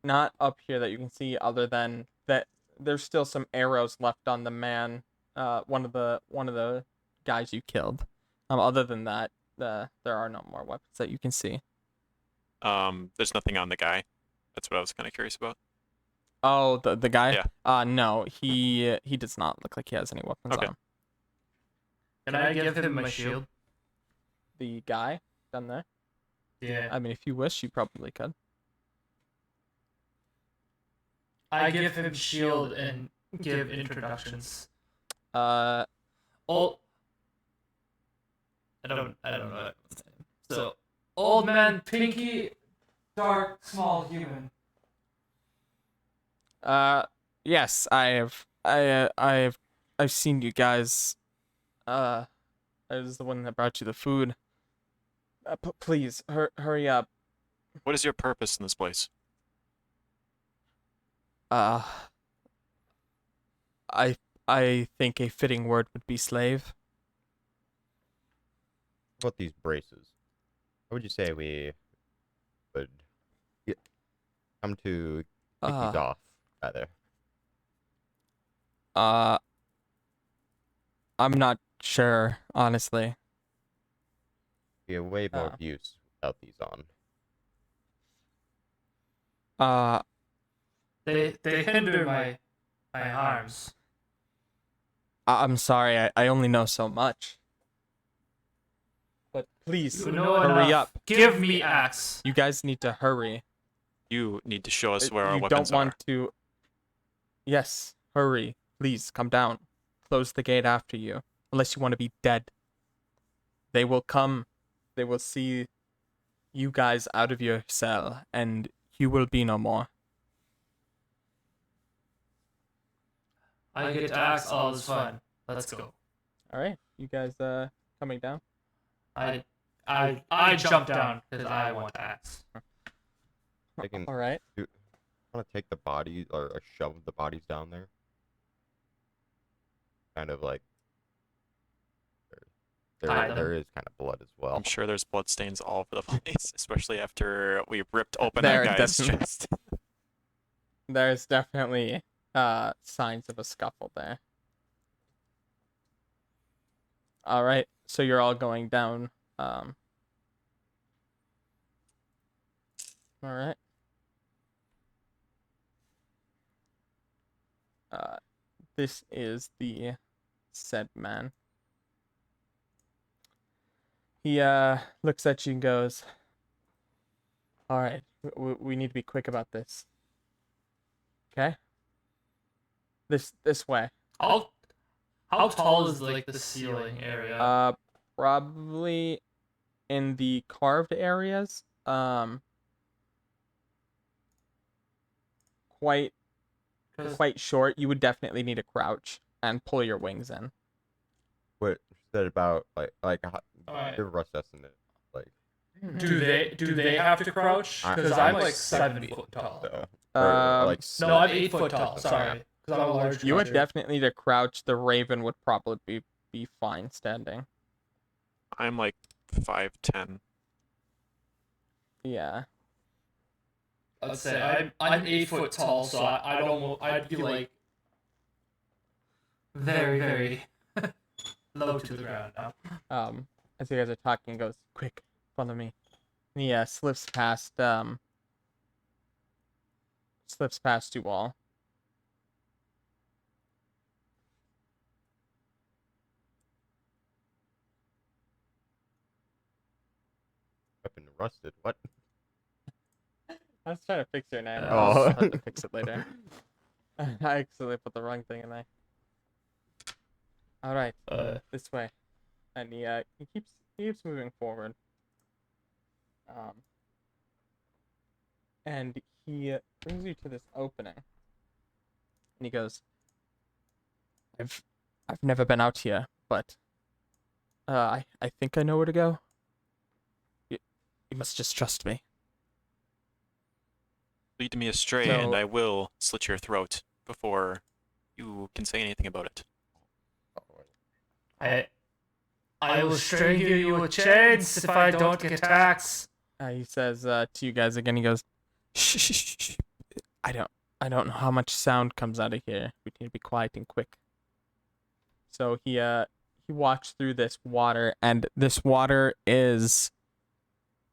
Not up here that you can see, other than that there's still some arrows left on the man, one of the guys you killed. Other than that, there are no more weapons that you can see. There's nothing on the guy. That's what I was kind of curious about. Oh, the guy? Yeah. No, he does not look like he has any weapons Okay. on him. Can I give him my shield? The guy down there? Yeah. I mean, if you wish, you probably could. I give him shield and give introductions. Uh, Old. I don't know his name. So, old man, Pinky, dark, small human. yes, I've seen you guys. I was the one that brought you the food. Please, hurry up. What is your purpose in this place? I think a fitting word would be slave. What about these braces? How would you say we would come to take these off, rather? I'm not sure, honestly. Be a way more use without these on. They hinder my arms. I'm sorry, I only know so much. But please, You know hurry enough. up. Give me axe. You guys need to hurry. You need to show us where our You weapons don't want are. to. Yes, hurry. Please, come down. Close the gate after you, unless you want to be dead. They will come. They will see you guys out of your cell, and you will be no more. I get to axe. All is fun. Let's go. All right, you guys coming down? I I jump down because I want to axe. Taking, All right. I want to take the bodies or shove the bodies down there. Kind of like Hide there them. is kind of blood as well. I'm sure there's blood stains all over the place, especially after we ripped open There that guy's definitely- chest. There's definitely signs of a scuffle there. All right, so you're all going down. All right. This is the said man. He looks at you and goes, "All right, we need to be quick about this. Okay? This way. How tall is like the ceiling area? Probably in the carved areas. Quite 'Cause- quite short. You would definitely need to crouch and pull your wings in. What said about like Alright. the rough estimate, like Do they have to crouch? Because I'm like 7 foot tall. or, like No, I'm 8 foot tall. Sorry, because I'm a large. You would creature. definitely need to crouch. The raven would probably be fine standing. I'm like 5'10". Yeah. Let's say I'm 8 foot tall, so I'd be like very low to the ground now. As you guys are talking, he goes, "Quick, follow me." And he slips past you all. weapon rusted. What? I was trying to fix your name. Oh. I'll have to fix it later. I accidentally put the wrong thing in there. All right, this way, and he keeps moving forward. And he brings you to this opening, and he goes, I've never been out here, but I think I know where to go. You must just trust me." Lead me astray, So- and I will slit your throat before you can say anything about it. I will strangle you with chains if I don't get axe. He says to you guys again. He goes, "Shh, shh, shh, shh. I don't know how much sound comes out of here. We need to be quiet and quick." So he walks through this water, and this water is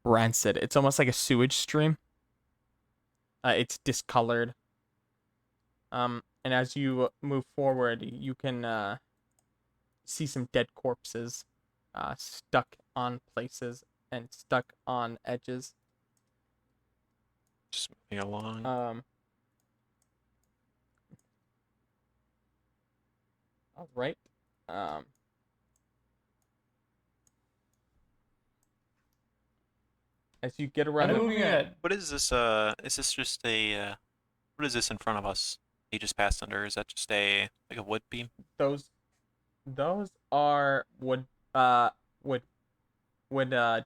rancid. It's almost like a sewage stream. It's discolored. And as you move forward, you can see some dead corpses stuck on places and stuck on edges. Just moving along. All right. As you get around I'm the moving at What is this? Is this just a? What is this in front of us? He just passed under. Is that just a like a wood beam? those are wood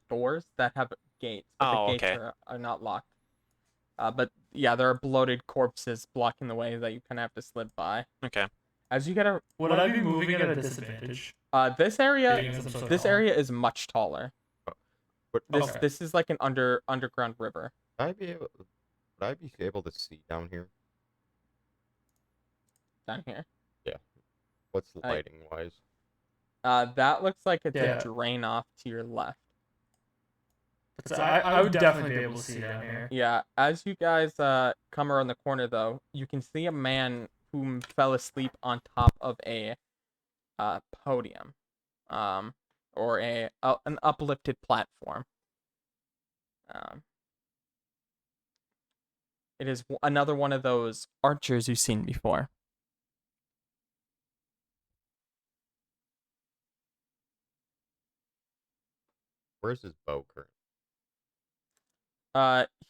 doors that have gates, but Oh, the gates okay. are not locked. But yeah, there are bloated corpses blocking the way that you kind of have to slip by. Okay. As you get a Would I be moving at a disadvantage? this area Being so this tall? area is much taller. But This Okay. this is like an underground river. would I be able to see down here? Down here. What's lighting wise? That looks like it's Yeah. a drain off to your left. So I would definitely be able to see down here. Yeah, as you guys come around the corner though, you can see a man who fell asleep on top of a podium, or an uplifted platform. It is another one of those archers you've seen before. Where's his bow current?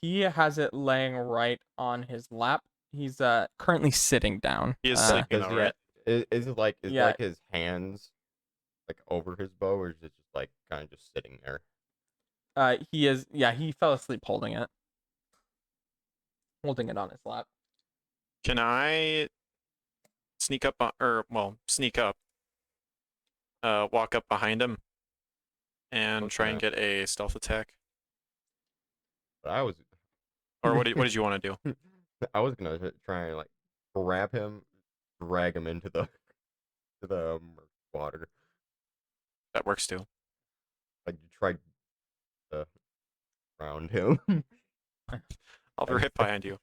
He has it laying right on his lap. He's currently sitting down. He is Uh, sleeping, Does all he right. is it like Yeah. like his hands like over his bow, or is it just like kind of just sitting there? He is. Yeah, he fell asleep holding it on his lap. Can I sneak up sneak up, walk up behind him, and try and Okay. get a stealth attack? I was Or what did you want to do? I was gonna try and like grab him, drag him into the water. That works too. Like try to drown him. I'll be right behind you.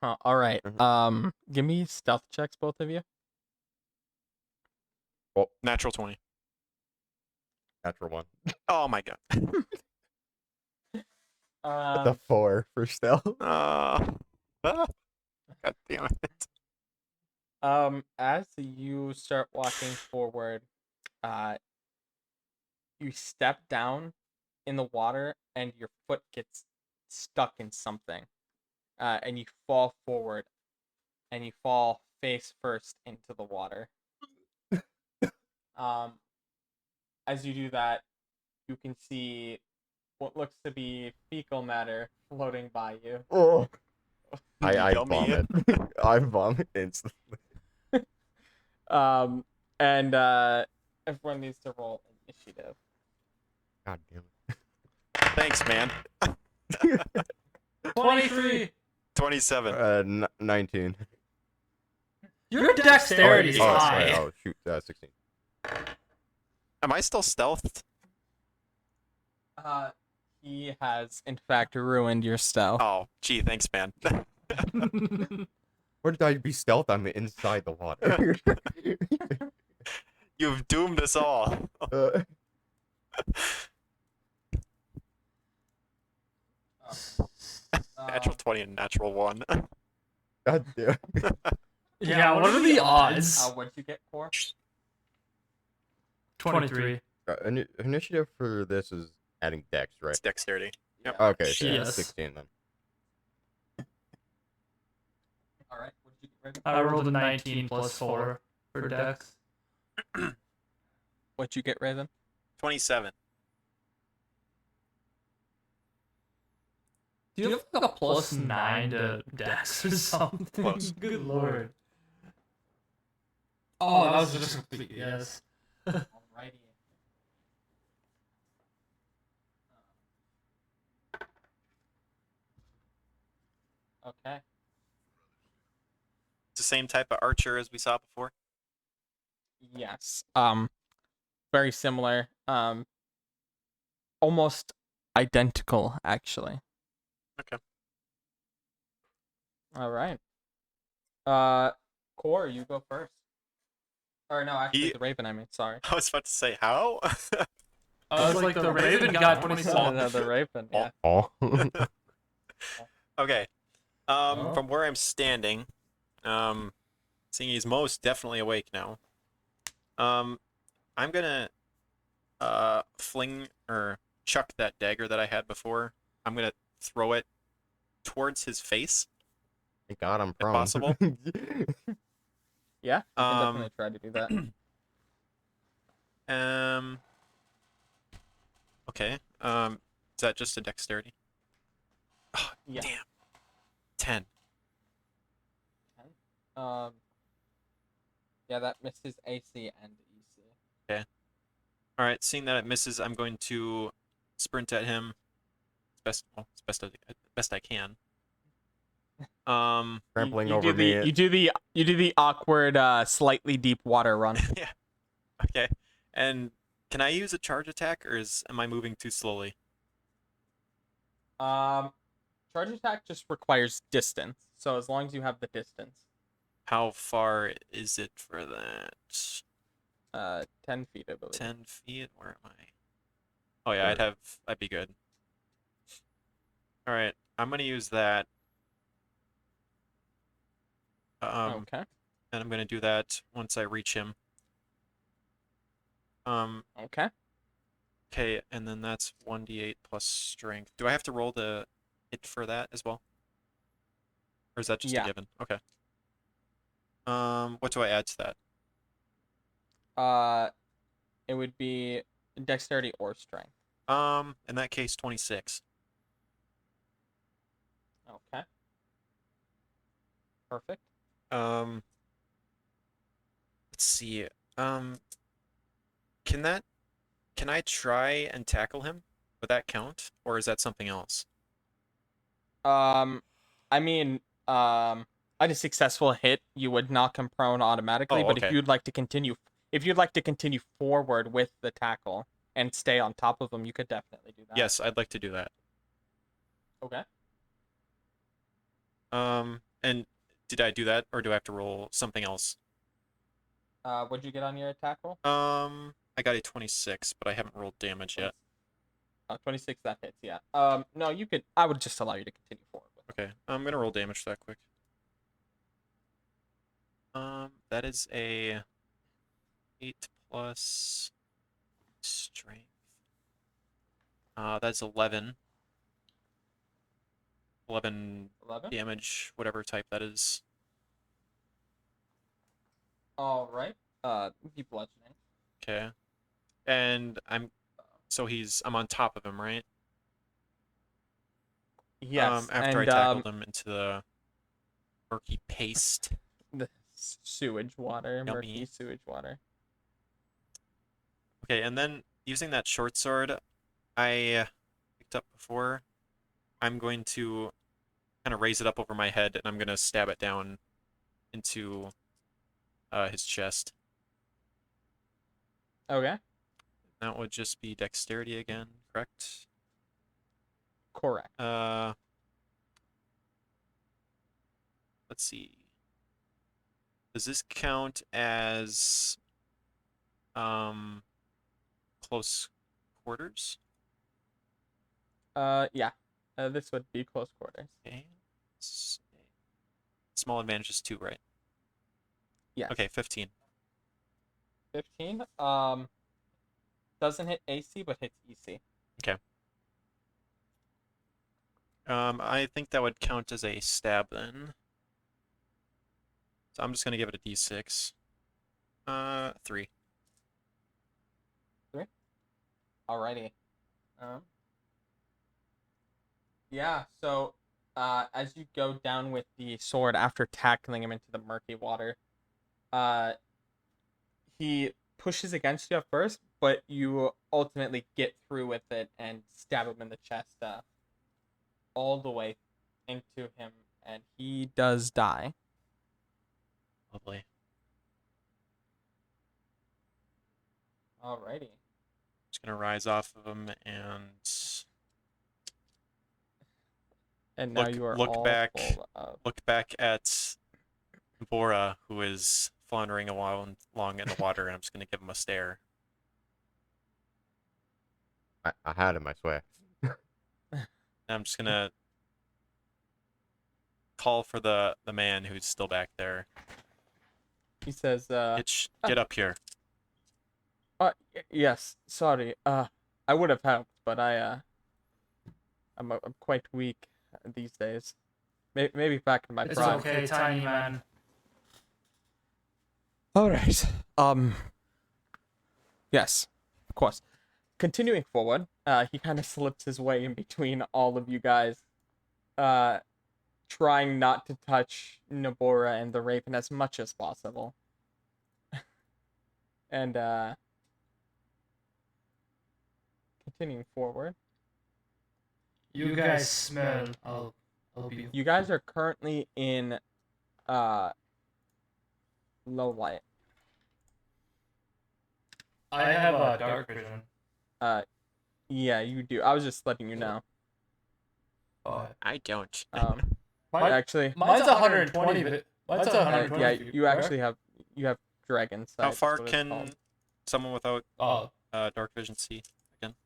All right. Mhm. Give me stealth checks, both of you. Natural 20. Natural one. Oh my god. The 4 for stealth. God damn it. As you start walking forward, you step down in the water and your foot gets stuck in something. And you fall forward and you fall face first into the water. As you do that, you can see what looks to be fecal matter floating by you. Oh. I Yummy. vomit. I vomit instantly. And everyone needs to roll initiative. God damn Thanks, man. 23. 27. it. 19. Your dexterity is Oh, high. sorry. Oh, shoot. 16. Am I still stealthed? He has in fact ruined your stealth. Oh, gee, thanks, man. Where did I be stealth? I'm inside the water. You've doomed us all. Natural 20 and natural 1. God damn. Yeah, what are the odds? What'd you get, Core? 23. Initiative for this is adding dex, right? It's dexterity. Yep. Okay, so yeah, Yes. 16 then. All right. What did you get, Raven? I rolled a 19 plus 4 for dex. What'd you get, Raven? 27. Do you have like a plus 9 to dex or something? Close. Good lord. Oh, that was just a complete yes. Alrighty. Okay. It's the same type of archer as we saw before. Yes. Very similar. Almost identical, actually. Okay. All right. Core, you go first. Or no, actually, the Raven. I mean, sorry. I was about to say, how? I was like, the Raven got 27. No, the Raven. Yeah. Oh. Okay. Oh. From where I'm standing, seeing he's most definitely awake now. I'm gonna fling or chuck that dagger that I had before. I'm gonna throw it towards his face. Thank God I'm prone. possible. Yeah. You can Um, definitely try to do that. Okay. Is that just a dexterity? Oh, Yeah. damn. 10. Yeah, that misses AC and EC. Okay. All right. Seeing that it misses, I'm going to sprint at him as best I can. Trampling you over do me. you do the awkward, slightly deep water run. Yeah. Okay. And can I use a charge attack, or am I moving too slowly? Charge attack just requires distance, so as long as you have the distance. How far is it for that? 10 feet, I believe. 10 feet? Where am I? Oh yeah, I'd be good. All right, I'm gonna use that. Okay. And I'm gonna do that once I reach him. Okay. Okay, and then that's 1d8 plus strength. Do I have to roll it for that as well? Or is that just a given? Okay. What do I add to that? It would be dexterity or strength. In that case, 26. Okay. Perfect. Let's see. Can I try and tackle him? Would that count, or is that something else? I mean, on a successful hit, you would knock him prone automatically. Oh, But if okay. you'd like to continue forward with the tackle and stay on top of him, you could definitely do that. Yes, I'd like to do that. Okay. And did I do that, or do I have to roll something else? What'd you get on your attack roll? I got a 26, but I haven't rolled damage yet. 26, that hits, yeah. No, you could. I would just allow you to continue forward with it. Okay, I'm gonna roll damage that quick. That is a 8 plus strength. That's 11. 11 11. damage, whatever type that is. All right. Be bludgeoning. Okay. And I'm on top of him, right? Yes. After I and, tackled him into the murky paste. the sewage water, Yummy. murky sewage water. Okay, and then using that short sword I picked up before, I'm going to kind of raise it up over my head, and I'm going to stab it down into his chest. Okay. That would just be dexterity again, correct? Correct. Let's see. Does this count as close quarters? Yeah. This would be close quarters. Okay. Small advantage is 2, right? Yes. Okay, 15. 15. Doesn't hit AC, but hits EC. Okay. I think that would count as a stab then. So I'm just gonna give it a D6. 3. 3. Alrighty. Yeah. So, as you go down with the sword after tackling him into the murky water, he pushes against you at first, but you ultimately get through with it and stab him in the chest, all the way into him, and he does die. Lovely. Alrighty. Just gonna rise off of him and And now you are all full of... look back at Bora, who is floundering along in the water, and I'm just gonna give him a stare. I had him, I swear. And I'm just gonna call for the man who's still back there. He says, Get up here. Yes, sorry. I would have helped, but I'm quite weak these days. Maybe back in my It's prime. okay, tiny man. All right. Yes, of course. Continuing forward, he kind of slips his way in between all of you guys, trying not to touch Nabora and the Raven as much as possible. And continuing forward. You guys smell. I'll be. You guys are currently in low light. I have a dark vision. Yeah, you do. I was just letting you know. I don't. Actually, Mine's 120. Mine's 120. yeah, you actually have dragon sight. How far is what it's can called. someone without Oh, dark vision see again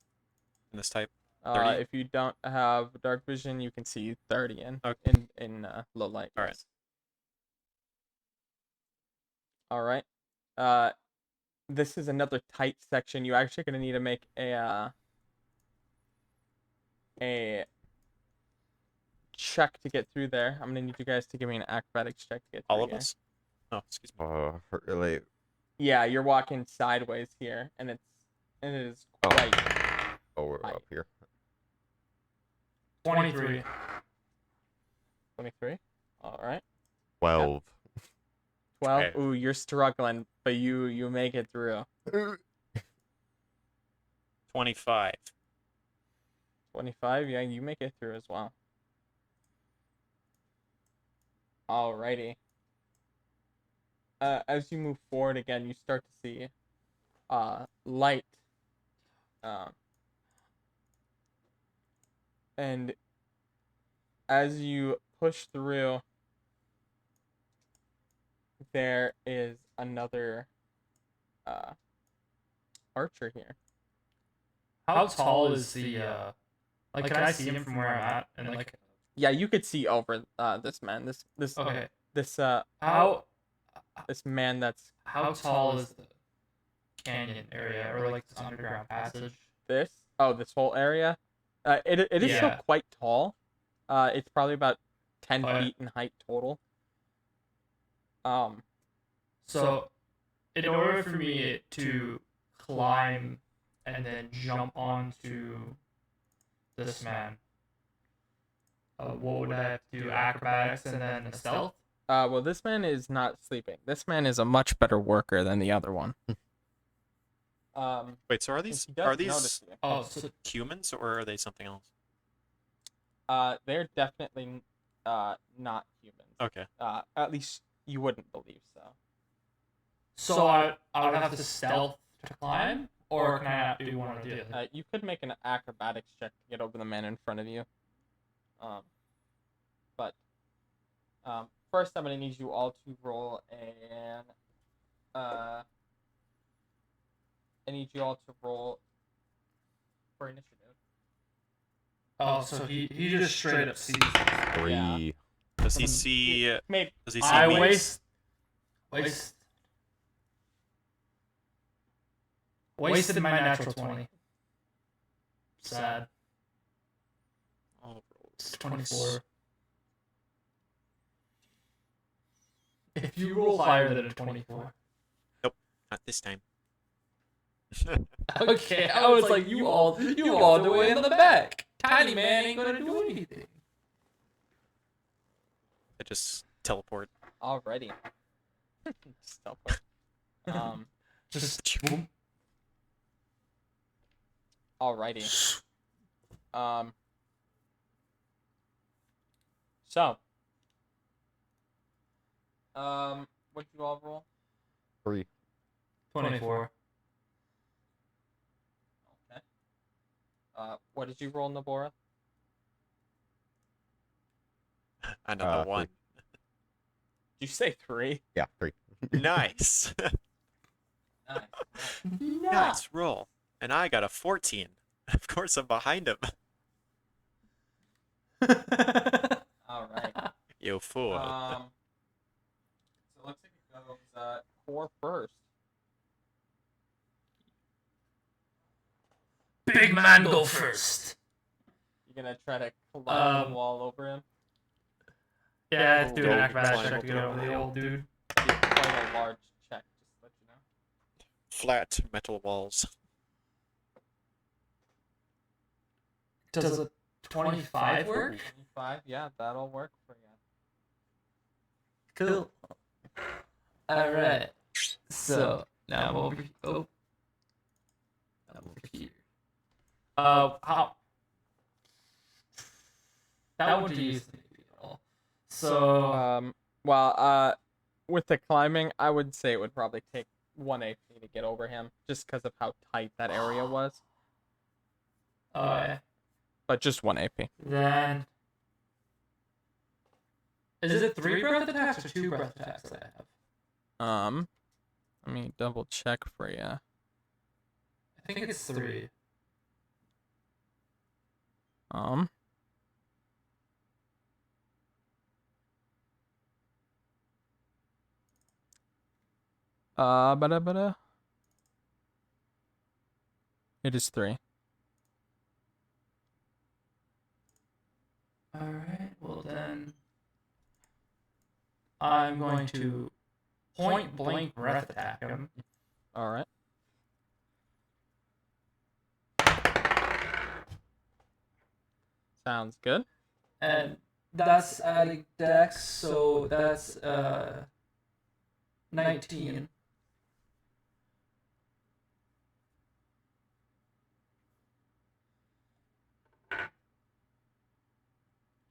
in this type? 30? If you don't have dark vision, you can see 30 Okay. in low light. All right. Yes. All right. This is another tight section. You're actually gonna need to make a check to get through there. I'm gonna need you guys to give me an acrobatics check to get through All of here. us? Oh, excuse me. Really? Yeah, you're walking sideways here, and And it is Oh. quite Oh, we're Hi. up here. 23. 23. All right. 12. 12. Okay. Ooh, you're struggling, but you make it through. 25. 25. Yeah, you make it through as well. Alrighty. As you move forward again, you start to see light. And as you push through, there is another archer here. How tall is the like can I see him from where I'm at? And like Yeah, you could see over this man. This okay. this How this man that's how tall is the canyon area or like this underground passage? this whole area. It is still Yeah. quite tall. It's probably about 10 Oh, yeah. feet in height total. So in order for me to climb and then jump onto this man, what would I have to do? Acrobatics and then stealth? Well, this man is not sleeping. This man is a much better worker than the other one. Wait, so are since these he does are these notice you. Oh, so humans or are they something else? They're definitely not humans. Okay. At least you wouldn't believe so. so I would have to stealth to climb, or can I not do one or the other? You could make an acrobatics check to get over the man in front of you. But first I'm gonna need you all to roll I need you all to roll for initiative. Oh, so he just straight up sees us. 3. Yeah. Does he see? Maybe. Does he see I me? wasted my natural 20. Sad. I'll roll It's 24. If you roll higher than a 24. Not this time. Okay, I was like, you all the way in the back. Tiny man ain't gonna do anything. I just teleport. Alrighty. Stop it. Just Alrighty. So. What'd you all roll? 3. 24. Okay. What did you roll, Nabora? Another 3. one. Did you say 3? Yeah, 3. Nice. Nice. Nice roll. And I got a 14. Of course, I'm behind him. Alright. You fool. So it looks like it goes Core first. Big man go first. You're gonna try to climb the Um, wall over him. Yeah, I have to do an Go acrobatics climb check to get over the old dude. It'd be quite a large check, just to let you know. Flat metal walls. Does a 25 work? 25, yeah, that'll work for you. Cool. Alright. So, now I'm over here. Oh. I'm over here. How? That wouldn't use maybe at all. So, With the climbing, I would say it would probably take 1 AP to get over him, just because of how tight that area was. yeah. But just 1 AP. Then. Is it 3 breath attacks or 2 breath attacks that I have? Let me double check for you. I think it's 3. Bada. It is 3. Alright, well then. I'm going to point blank breath attack him. All right. Sounds good. And that's adding dex, so that's 19.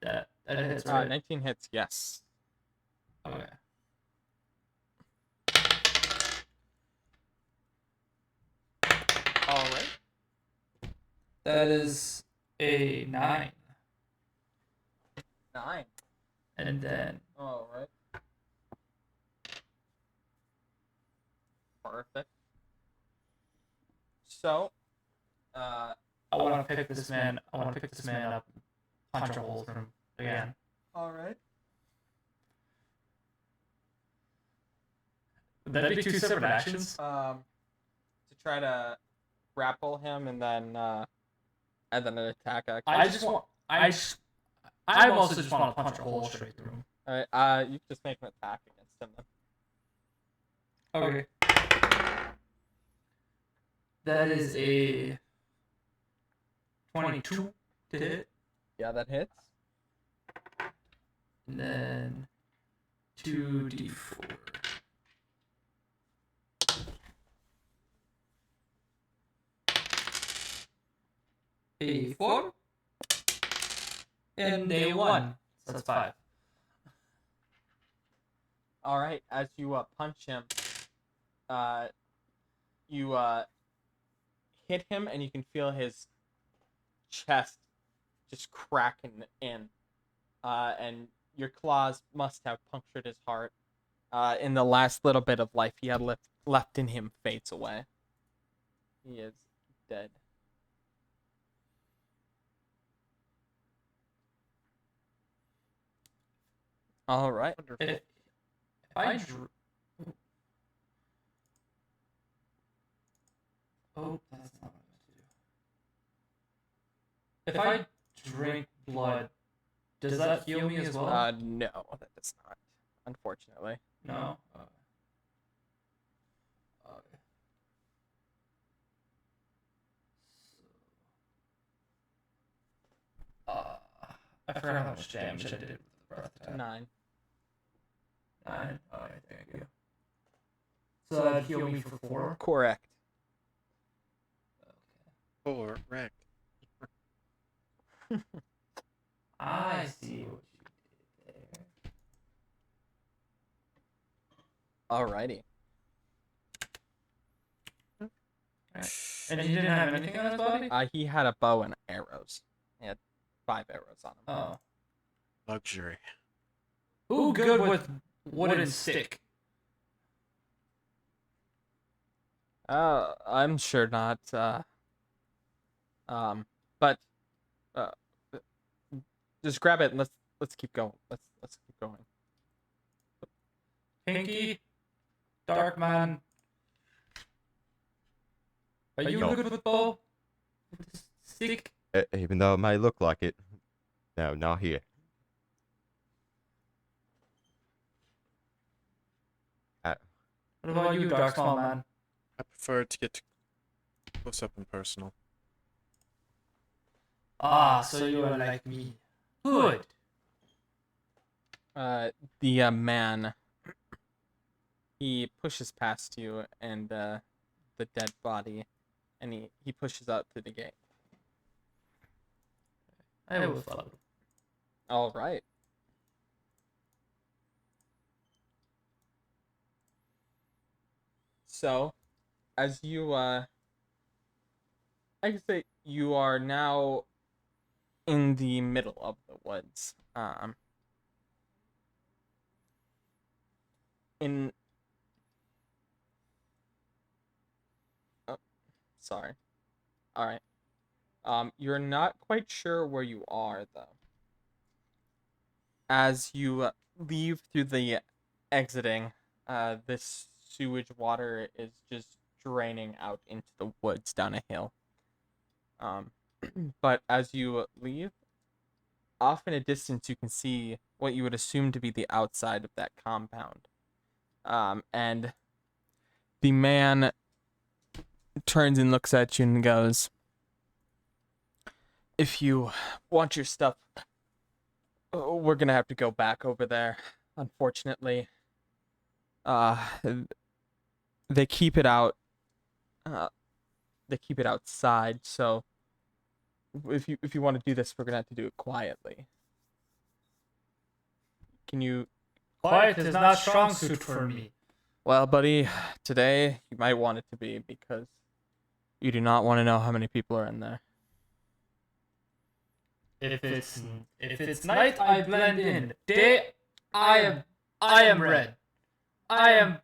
That hits, right? 19 hits, yes. Okay. All right. That is a 9. 9. And then All right. Perfect. So, I want to pick this man. I want to pick this man up, punch a hole through him again. all right. Would that be 2 separate actions? To try to grapple him and then an attack action. I mostly just want to punch a hole straight through him. All right. You just make an attack against him then. Okay. That is a 22 to hit, Yeah, that hits. and then 2d4. A 4 and a 1. So that's 5. All right. As you punch him, you hit him, and you can feel his chest just cracking in, and your claws must have punctured his heart. In the last little bit of life he had left in him fades away. He is dead. All right. If I drew. Oh, that's not what I meant to do. If I drink blood, does that heal me as well? No, that does not. Unfortunately. No. I forgot how much damage I did with the breath attack. 9. 9. Alright, thank you. So that'd heal me for 4. Correct. Correct. I see what you did there. Alrighty. And he didn't have anything on his body? He had a bow and arrows. He had 5 arrows on him. Oh. Luxury. Who good with wooden stick? I'm sure not. But just grab it and let's keep going. Let's keep going. Pinky, Dark Man. Are you No. good with bow? With the stick? Even though it might look like it. No, not here. What about you, Dark Small Man? I prefer to get close up and personal. Ah, so you are like me. Good. The man, he pushes past you and the dead body, and he pushes out through the gate. I will follow. All right. So, as you I can say you are now in the middle of the woods. Sorry. All right. You're not quite sure where you are though. As you leave through the exiting, this sewage water is just draining out into the woods down a hill. But as you leave, off in a distance, you can see what you would assume to be the outside of that compound. And the man turns and looks at you and goes, if you want your stuff, we're gonna have to go back over there. Unfortunately, uh, they keep it out. They keep it outside. So if you want to do this, we're gonna have to do it quietly. Can you? Quiet is not strong suit for me. Well, buddy, today you might want it to be because you do not want to know how many people are in there. If it's night, I blend in. Day, I am red. I am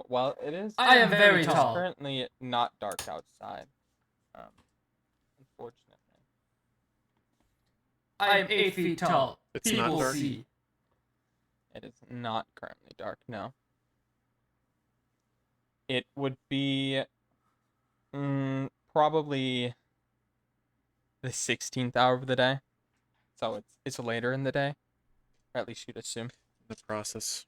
Well, it is. I am very it's tall. currently not dark outside. Unfortunately. I am 8 feet tall. It's not People dark. see. It is not currently dark, no. It would be probably the 16th hour of the day. So it's later in the day. Or at least you'd assume. The process.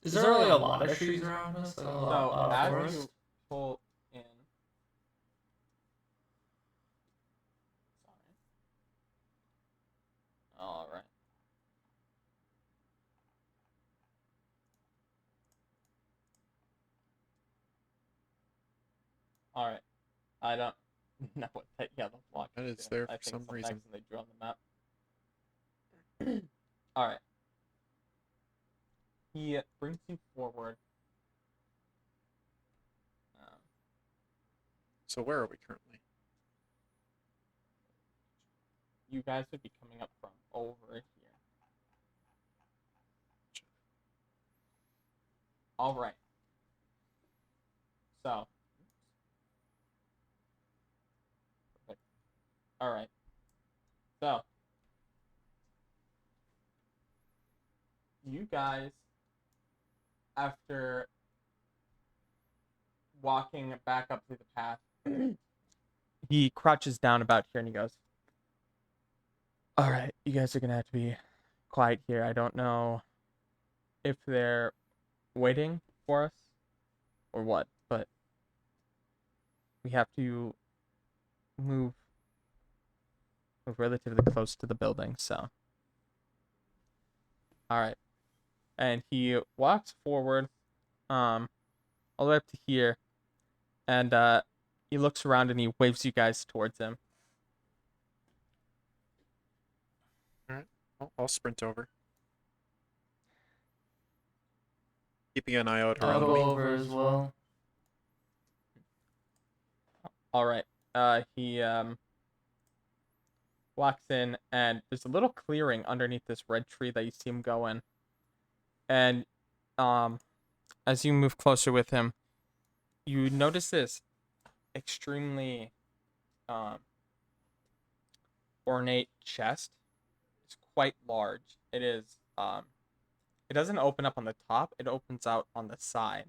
Is there really a lot of trees around us? Like a lot So of as forest? you pull in. Sorry. Alright. Alright. I don't know what that yellow block That is is doing. there I for think some some reason. accident they drew on the map. Alright. He brings you forward. So where are we currently? You guys would be coming up from over here. Alright. So. Perfect. Alright. So. You guys, after walking back up through the path, he crouches down about here and he goes, alright, you guys are gonna have to be quiet here. I don't know if they're waiting for us or what, but we have to move relatively close to the building, so. Alright. And he walks forward, all the way up to here, and he looks around and he waves you guys towards him. I'll sprint over. Keeping an eye out I'll around go me. over as well. Alright. He walks in and there's a little clearing underneath this red tree that you see him go in. And as you move closer with him, you notice this extremely ornate chest. It's quite large. It is it doesn't open up on the top, it opens out on the side.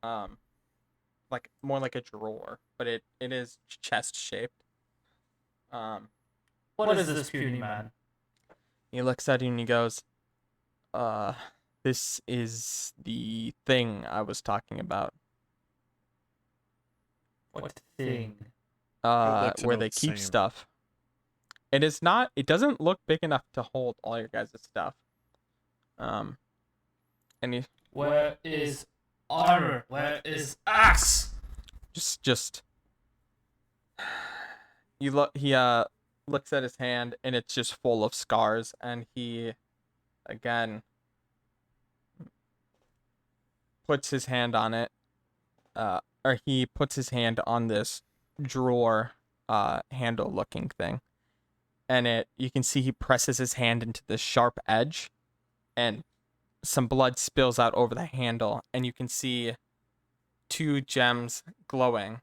Like more like a drawer, but it is chest shaped. What is this puny man? He looks at you and he goes, this is the thing I was talking about. What thing? like to Where know they the keep same. stuff. It doesn't look big enough to hold all your guys' stuff. And he Where is armor? Where is axe? just he looks at his hand and it's just full of scars, and he again puts his hand on it, or he puts his hand on this drawer handle looking thing, and you can see he presses his hand into the sharp edge, and some blood spills out over the handle, and you can see 2 gems glowing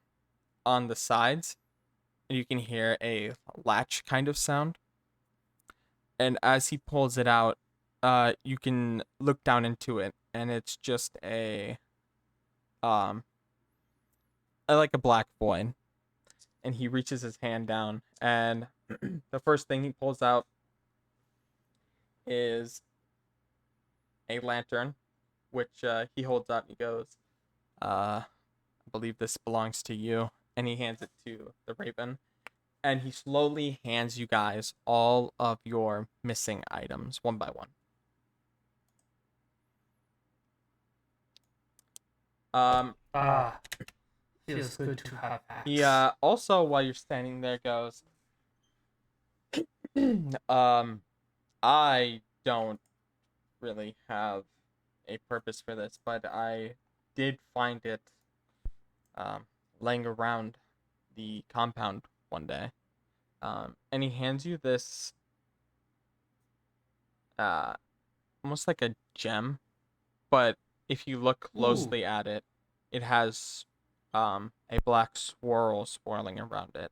on the sides, and you can hear a latch kind of sound. And as he pulls it out, you can look down into it, and it's just like a black void. And he reaches his hand down, and the first thing he pulls out is a lantern, which he holds up and he goes, I believe this belongs to you. And he hands it to the Raven. And he slowly hands you guys all of your missing items, one by one. Feels good to have axe. He also, while you're standing there, goes, I don't really have a purpose for this, but I did find it laying around the compound one day. And he hands you this almost like a gem, but if you look closely at it, it has a black swirl swirling around it.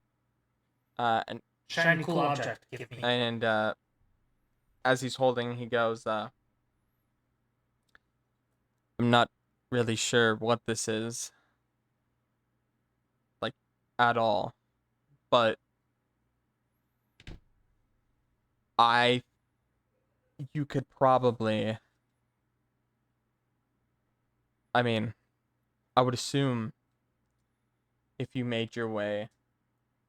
And Shiny cool object. Give me. and as he's holding, he goes, I'm not really sure what this is, like, at all, but you could probably, I mean, I would assume if you made your way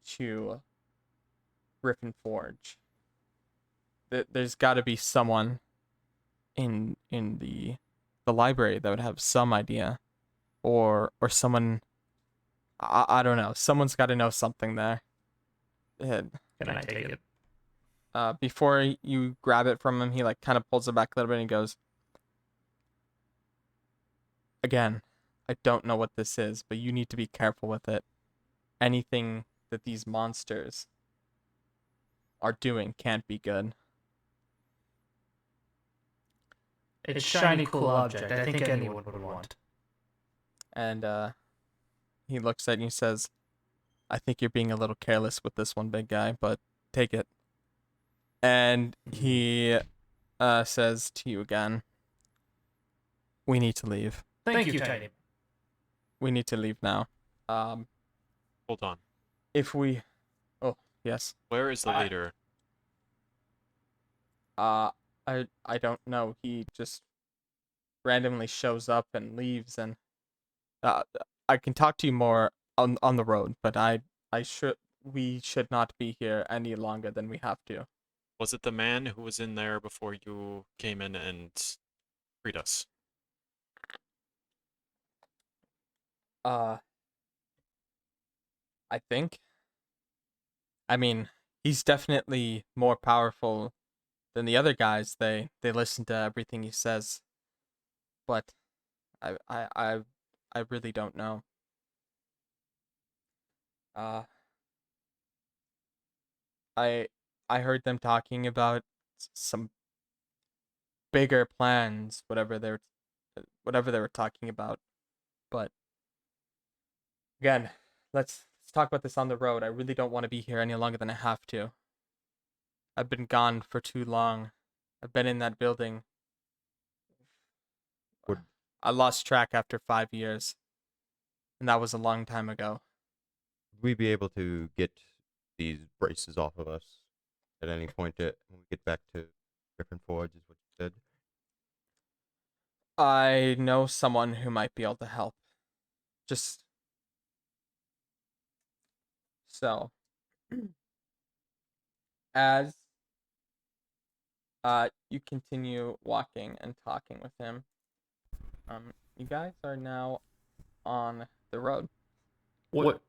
to Griffin Forge, there's got to be someone in the library that would have some idea, or someone, I don't know, someone's got to know something there. Can I take it? Before you grab it from him, he like kind of pulls it back a little bit and he goes, again, I don't know what this is, but you need to be careful with it. Anything that these monsters are doing can't be good. It's shiny cool object. I think anyone would want. And he looks at you and says, I think you're being a little careless with this one, big guy, but take it. And he says to you again, we need to leave. Thank you, Tiny. We need to leave now. Hold on. If we... Oh, yes. Where is the leader? I don't know. He just randomly shows up and leaves, and I can talk to you more on the road, but we should not be here any longer than we have to. Was it the man who was in there before you came in and freed us? I think. I mean, he's definitely more powerful than the other guys. They listen to everything he says, but I really don't know. I heard them talking about some bigger plans, whatever they were talking about. But again, let's talk about this on the road. I really don't want to be here any longer than I have to. I've been gone for too long. I've been in that building. I lost track after 5 years, and that was a long time ago. Would we be able to get these braces off of us at any point when we get back to Griffin Forge, is what you said? I know someone who might be able to help. Just so, as you continue walking and talking with him, you guys are now on the road. What?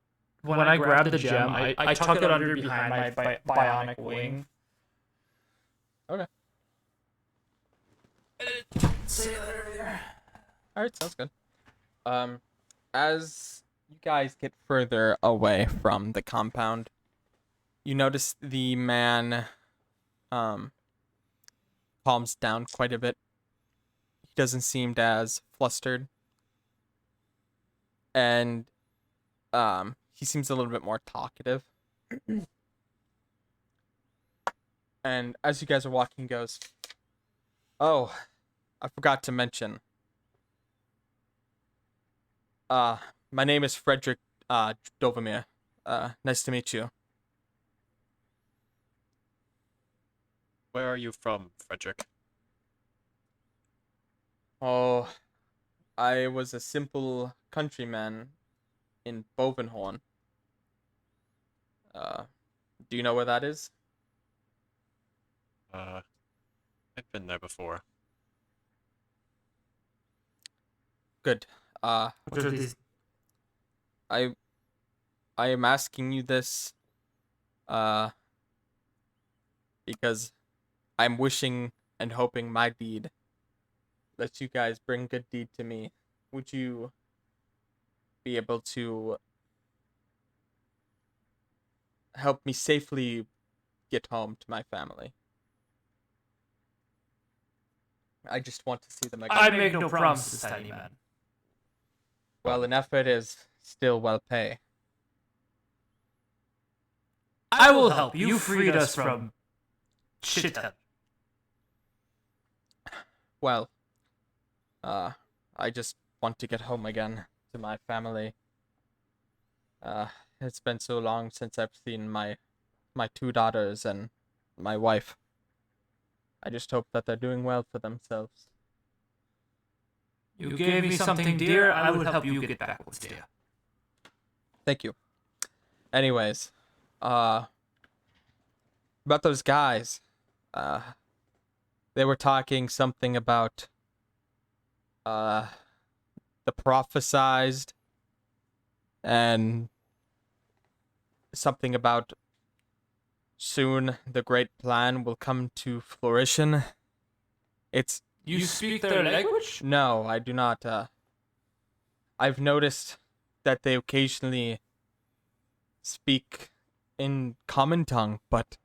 When I grab the gem, I tuck it under behind my bionic wing. Okay. Say that earlier. Alright, sounds good. As you guys get further away from the compound, you notice the man calms down quite a bit. He doesn't seem as flustered. And he seems a little bit more talkative. And as you guys are walking, he goes, oh, I forgot to mention. My name is Frederick Dovemir. Nice to meet you. Where are you from, Frederick? Oh, I was a simple countryman in Bovenhorn. Do you know where that is? I've been there before. Good. Which are these? I am asking you this because I'm wishing and hoping my deed lets you guys bring good deed to me. Would you be able to help me safely get home to my family? I just want to see them again. I make no promises, tiny man. Well, an effort is still well pay. I will help. You freed us from shit. Well, I just want to get home again to my family. It's been so long since I've seen my 2 daughters and my wife. I just hope that they're doing well for themselves. You gave me something dear. I will help you get back what's dear. Thank you. Anyways, about those guys, they were talking something about the prophesized and something about soon the great plan will come to fruition. It's You speak their language? no, I do not. I've noticed that they occasionally speak in common tongue, but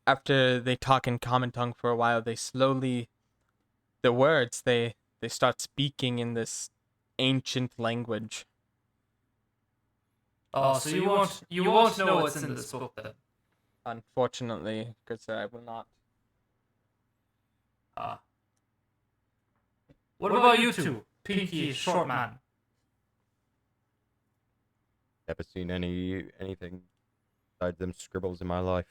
after they talk in common tongue for a while, they slowly, the words, they start speaking in this ancient language. Oh, so you won't know what's in this book then. Unfortunately, because I will not. What about you two, Pinky Short Man? Never seen anything besides them scribbles in my life.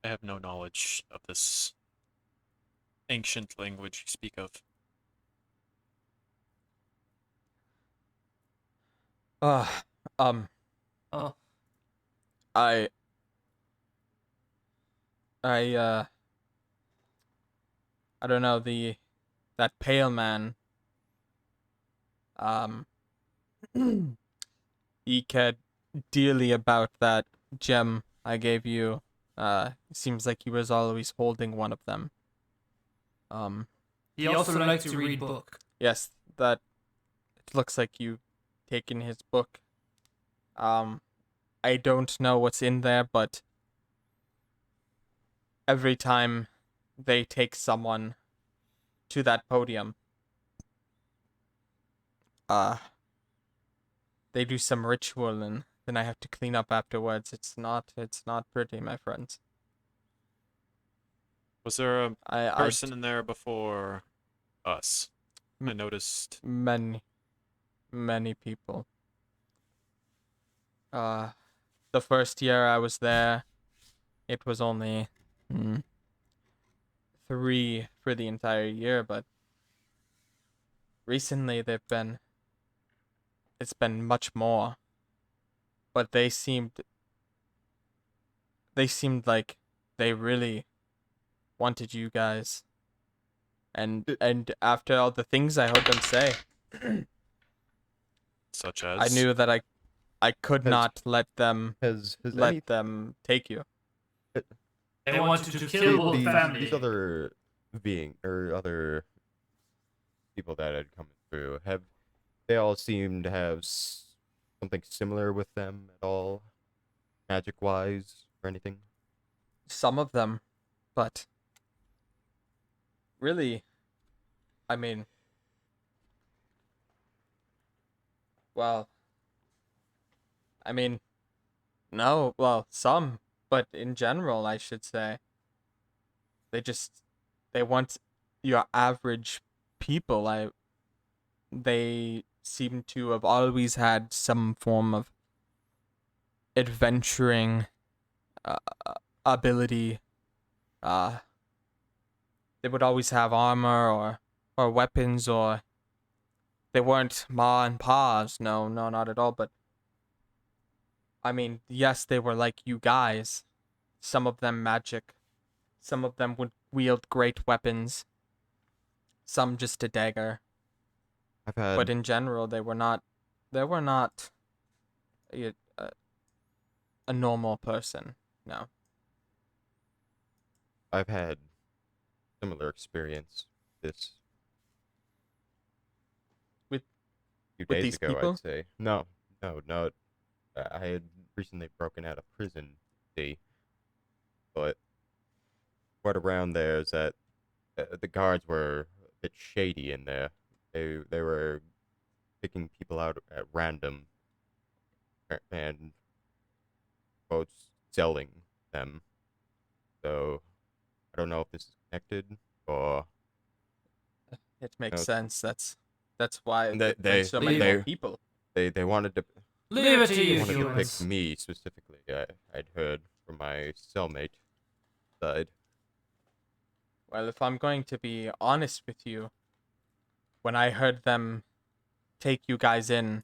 I have no knowledge of this ancient language you speak of. Oh. I don't know, that pale man, he cared dearly about that gem I gave you. Seems like he was always holding one of them. He also likes to read book. Yes, that, it looks like you taken his book. I don't know what's in there, but every time they take someone to that podium, they do some ritual and then I have to clean up afterwards. It's not pretty, my friends. Was there a I person in there before us? I noticed. many people. The first year I was there, it was only 3 for the entire year, but recently it's been much more. But they seemed like they really wanted you guys. And after all the things I heard them say, Such as? I knew that I could not let them Has let them take you. They wanted to kill the family. these other other people that had come through, have they all seemed to have something similar with them at all, magic wise or anything? Some of them, but really, I mean, well, no, well, some, but in general, I should say, they want your average people. They seem to have always had some form of adventuring ability. They would always have armor or weapons or They weren't ma and pa's. No, not at all. But I mean, yes, they were like you guys. Some of them magic. Some of them would wield great weapons. Some just a dagger. I've had But in general, they were not. They were not a normal person. No. I've had similar experience this With few with days these ago, people? I'd say. No. I had recently broken out of prison, see, but what around there is that the guards were a bit shady in there. They were picking people out at random and both selling them. So I don't know if this is connected or It makes No. sense. That's why They- there's they- so many more they- people. they wanted to Leave it to you, wanted to pick humans. me specifically. I'd heard from my cellmate side. Well, if I'm going to be honest with you, when I heard them take you guys in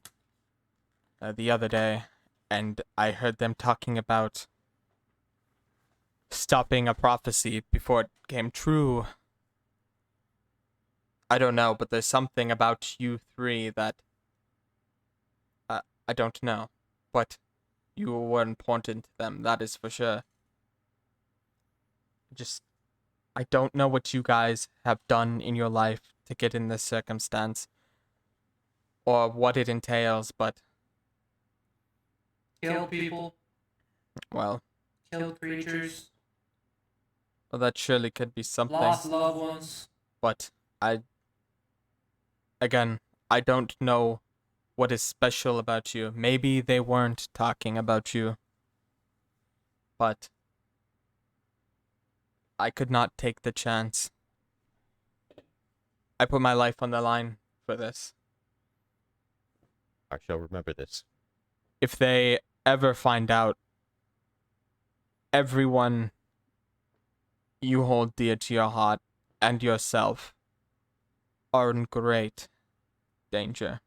the other day, and I heard them talking about stopping a prophecy before it came true, I don't know, but there's something about you three that I don't know, but you were important to them, that is for sure. Just, I don't know what you guys have done in your life to get in this circumstance, or what it entails, but, Kill people, well, kill creatures, that surely could be something. lost loved ones. But again, I don't know what is special about you. Maybe they weren't talking about you, but I could not take the chance. I put my life on the line for this. I shall remember this. If they ever find out, everyone you hold dear to your heart and yourself are in great danger.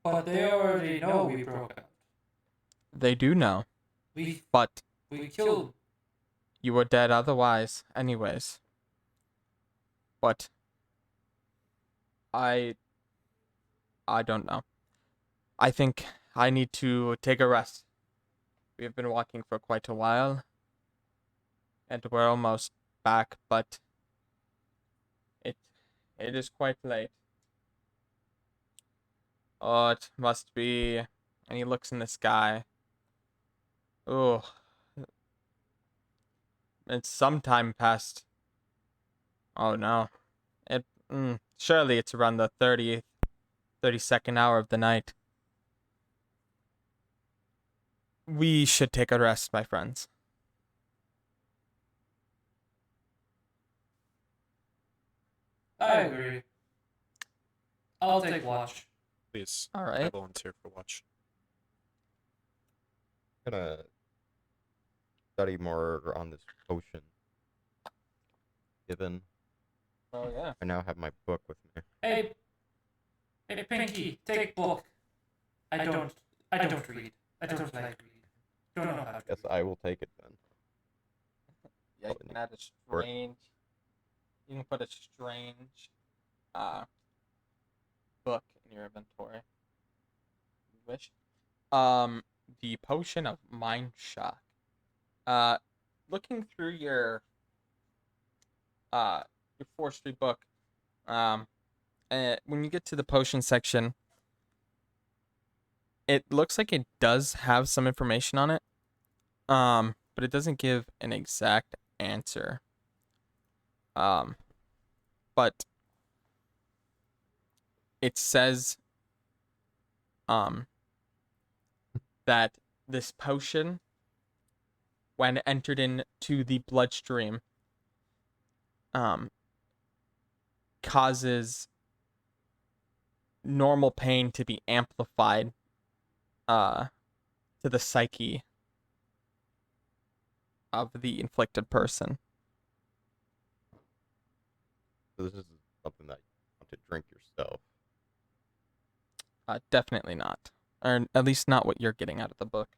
But they already know we broke out. They do know, We but killed. you were dead otherwise, anyways. But I don't know. I think I need to take a rest. We've been walking for quite a while, and we're almost back, but it is quite late. Oh, it must be. And he looks in the sky. Oh, it's some time past. Oh no, surely it's around the 32nd hour of the night. We should take a rest, my friends. I agree. I'll take watch. Please. All I right. volunteer for watch. I'm gonna study more on this potion. Given Oh yeah. I now have my book with me. Hey, Pinky, take book. I don't read. I don't like reading. Don't know how to. Yes, I will take it then. Yeah, you can add a strange. You can put a strange, book in your inventory. If you wish. The potion of mind shock. Looking through your forestry book, when you get to the potion section, it looks like it does have some information on it. But it doesn't give an exact answer. But it says that this potion, when entered into the bloodstream, causes normal pain to be amplified to the psyche of the inflicted person. So this is something that you want to drink yourself. itself. Definitely not. Or at least not what you're getting out of the book.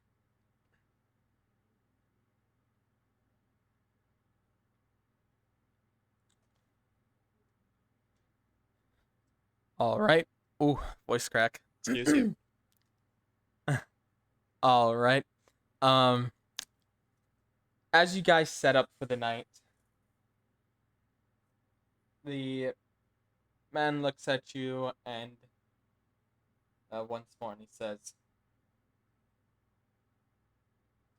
All right. Ooh, voice crack. Excuse you. All right. As you guys set up for the night, the man looks at you and once more and he says,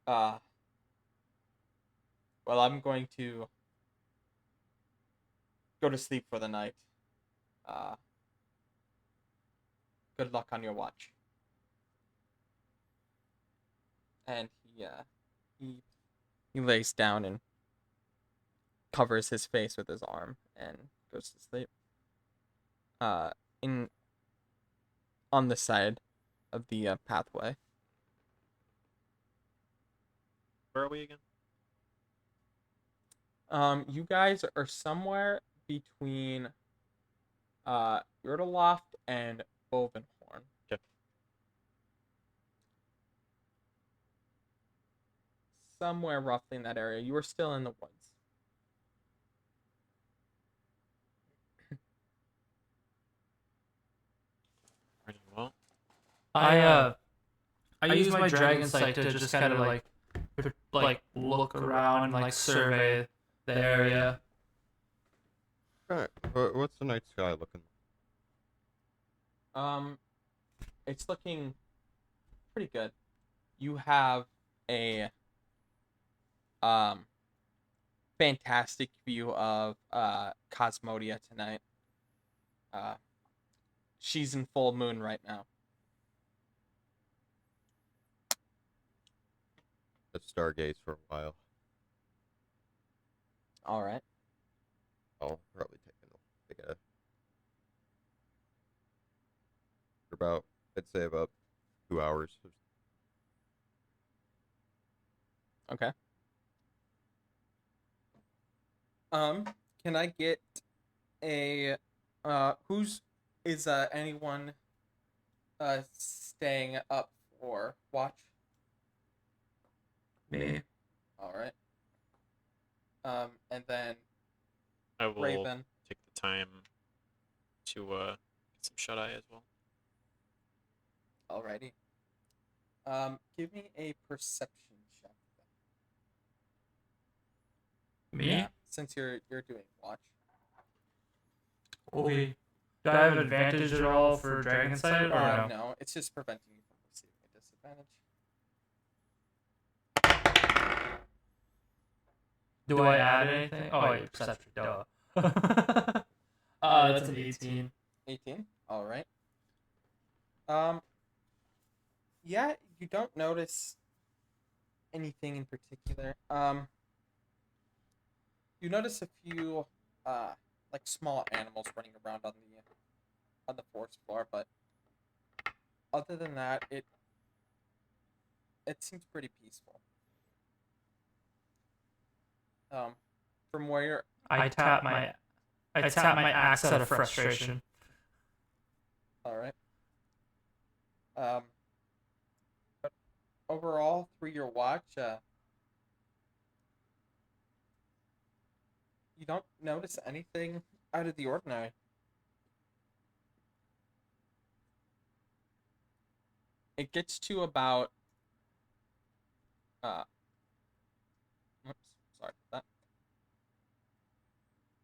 well, I'm going to go to sleep for the night. Good luck on your watch. And he lays down and covers his face with his arm and goes to sleep. On the side of the pathway. Where are we again? You guys are somewhere between Yurtaloft and Bovenhorn. Okay. Somewhere roughly in that area. You were still in the woods. Pretty well. I use my dragon sight to just kind of like look around and like survey the area. Alright, what's the night sky looking like? It's looking pretty good. You have a fantastic view of Cosmodia tonight. She's in full moon right now. Let's stargaze for a while. All right. I'll probably take a for about, I'd say about 2 hours. Okay. Can I get a is anyone staying up for watch? Me. All right. And then I will Raven. take the time to get some shut eye as well. Alrighty. Give me a perception check. Me? Yeah, since you're doing watch. Okay. Do I have advantage at all for dragon sight or no? No, it's just preventing you from receiving a disadvantage. Do I add anything? Oh, wait, perception. Duh. That's an 18. 18. All right. Yeah, you don't notice anything in particular. You notice a few like small animals running around on the forest floor, but other than that, it seems pretty peaceful. From where you're I tap my axe out of frustration. all right. But overall, through your watch, you don't notice anything out of the ordinary. It gets to about oops, sorry about that.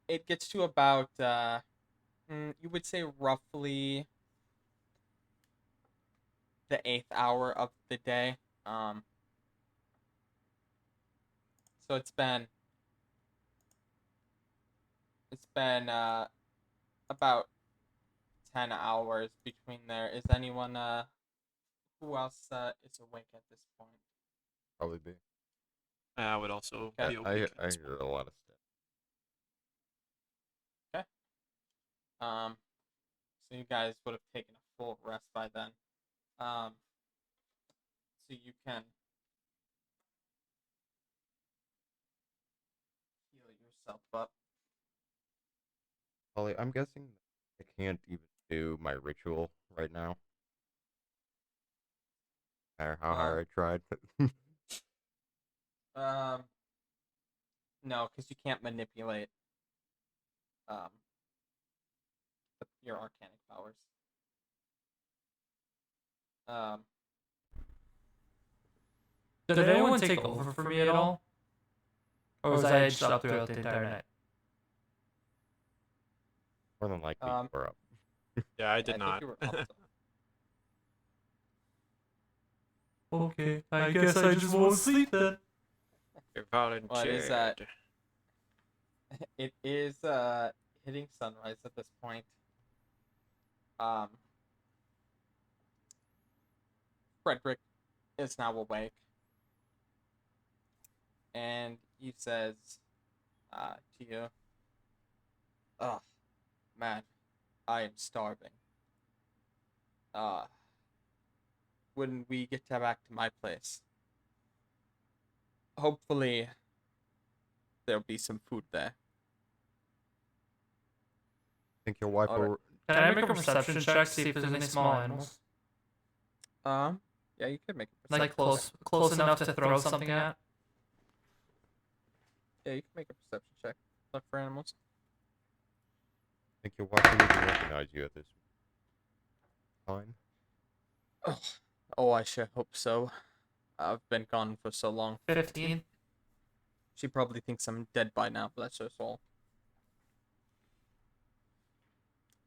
It gets to about you would say roughly the 8th hour of the day. So it's been about 10 hours between there. Is anyone who else is awake at this point? Probably be. I would also Okay. be awake. I hear a lot of stuff. Okay. So you guys would have taken a full rest by then. So you can heal yourself up. Holly, I'm guessing I can't even do my ritual right now. No matter how hard I tried. No, because you can't manipulate um your arcanic powers. Did anyone take over for me at all? Or was I edged up throughout the entire night? More than likely, you were up. Yeah, I I did think not. you were up to- Okay, I guess I just won't sleep then. You're volunteered. Well, it is hitting sunrise at this point. Frederick is now awake, and he says to you, "Oh, man, I am starving. When we get back to my place, hopefully there'll be some food there." Think your wife Alright. will. Can I make a perception check, see if there's any small animals? Yeah, you could make a perception Like close enough to throw something at? Yeah, you can make a perception check. Look for animals. Think your wife will even recognize you at this time? Oh, I sure hope so. I've been gone for so long. 15. She probably thinks I'm dead by now, but that's her soul.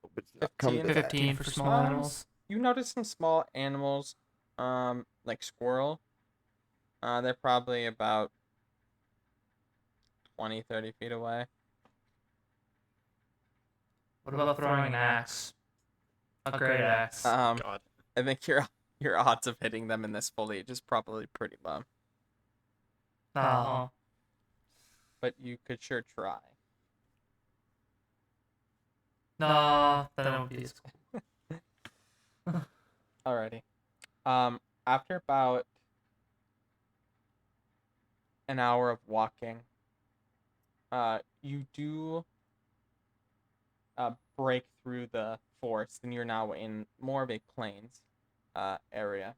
Hope it's not come to that. 15 for small animals. You notice some small animals, like squirrel. They're probably about 20, 30 feet away. What about throwing an axe? A great axe. God. I think your odds of hitting them in this foliage is probably pretty low, No. but you could sure try. No, then it would be as cool. Alrighty. After about an hour of walking, you do break through the forest, and you're now in more of a plains area.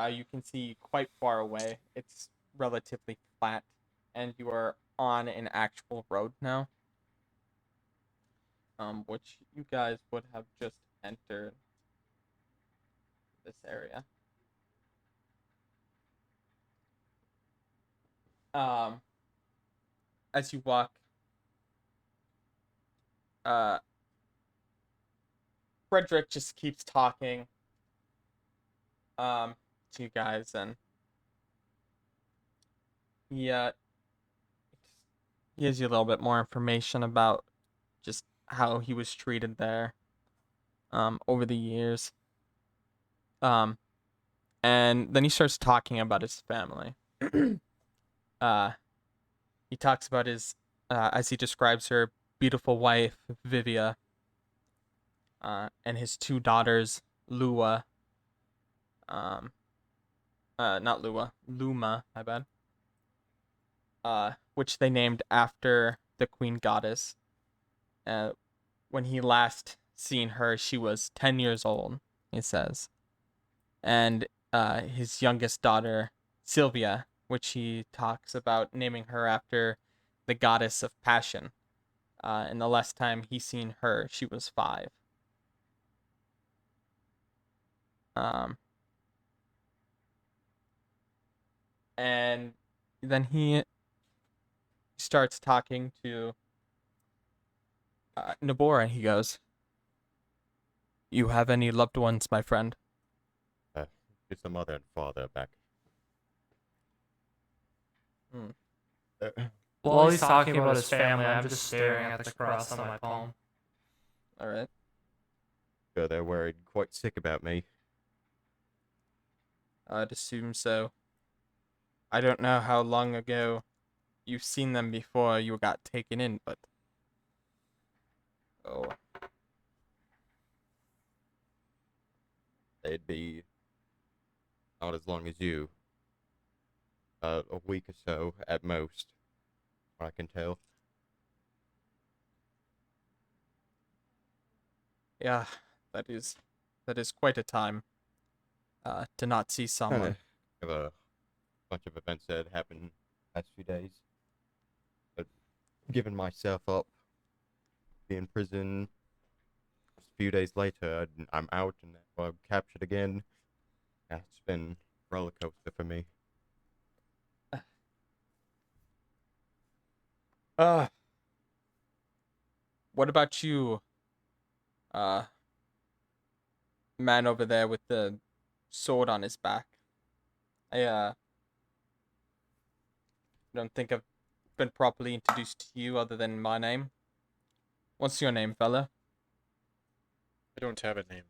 You can see quite far away. It's relatively flat, and you are on an actual road now, which you guys would have just entered this area. As you walk, Frederick just keeps talking to you guys, and he gives you a little bit more information about just how he was treated there over the years. And then he starts talking about his family. He talks about his, as he describes her, beautiful wife, Vivia, and his two daughters, Lua, not Lua, Luma, my bad, which they named after the queen goddess. When he last seen her, she was 10 years old, he says. And his youngest daughter, Sylvia, which he talks about naming her after the goddess of passion. And the last time he seen her, she was 5. And then he starts talking to Nabora, and he goes, "You have any loved ones, my friend?" It's the mother and father back. While he's talking about his family, I'm just staring at the cross on my palm. All right. Sure, they're worried quite sick about me. I'd assume so. I don't know how long ago you've seen them before you got taken in, but... Oh. They'd be not as long as you. A week or so at most, I can tell. Yeah, that is quite a time to not see someone. Have a bunch of events that had happened last few days. But giving myself up, be in prison. Just a few days later, I'm out and captured again. Yeah, it's been a roller coaster for me. What about you, uh, man over there with the sword on his back? I don't think I've been properly introduced to you other than my name. What's your name, fella? I don't have a name,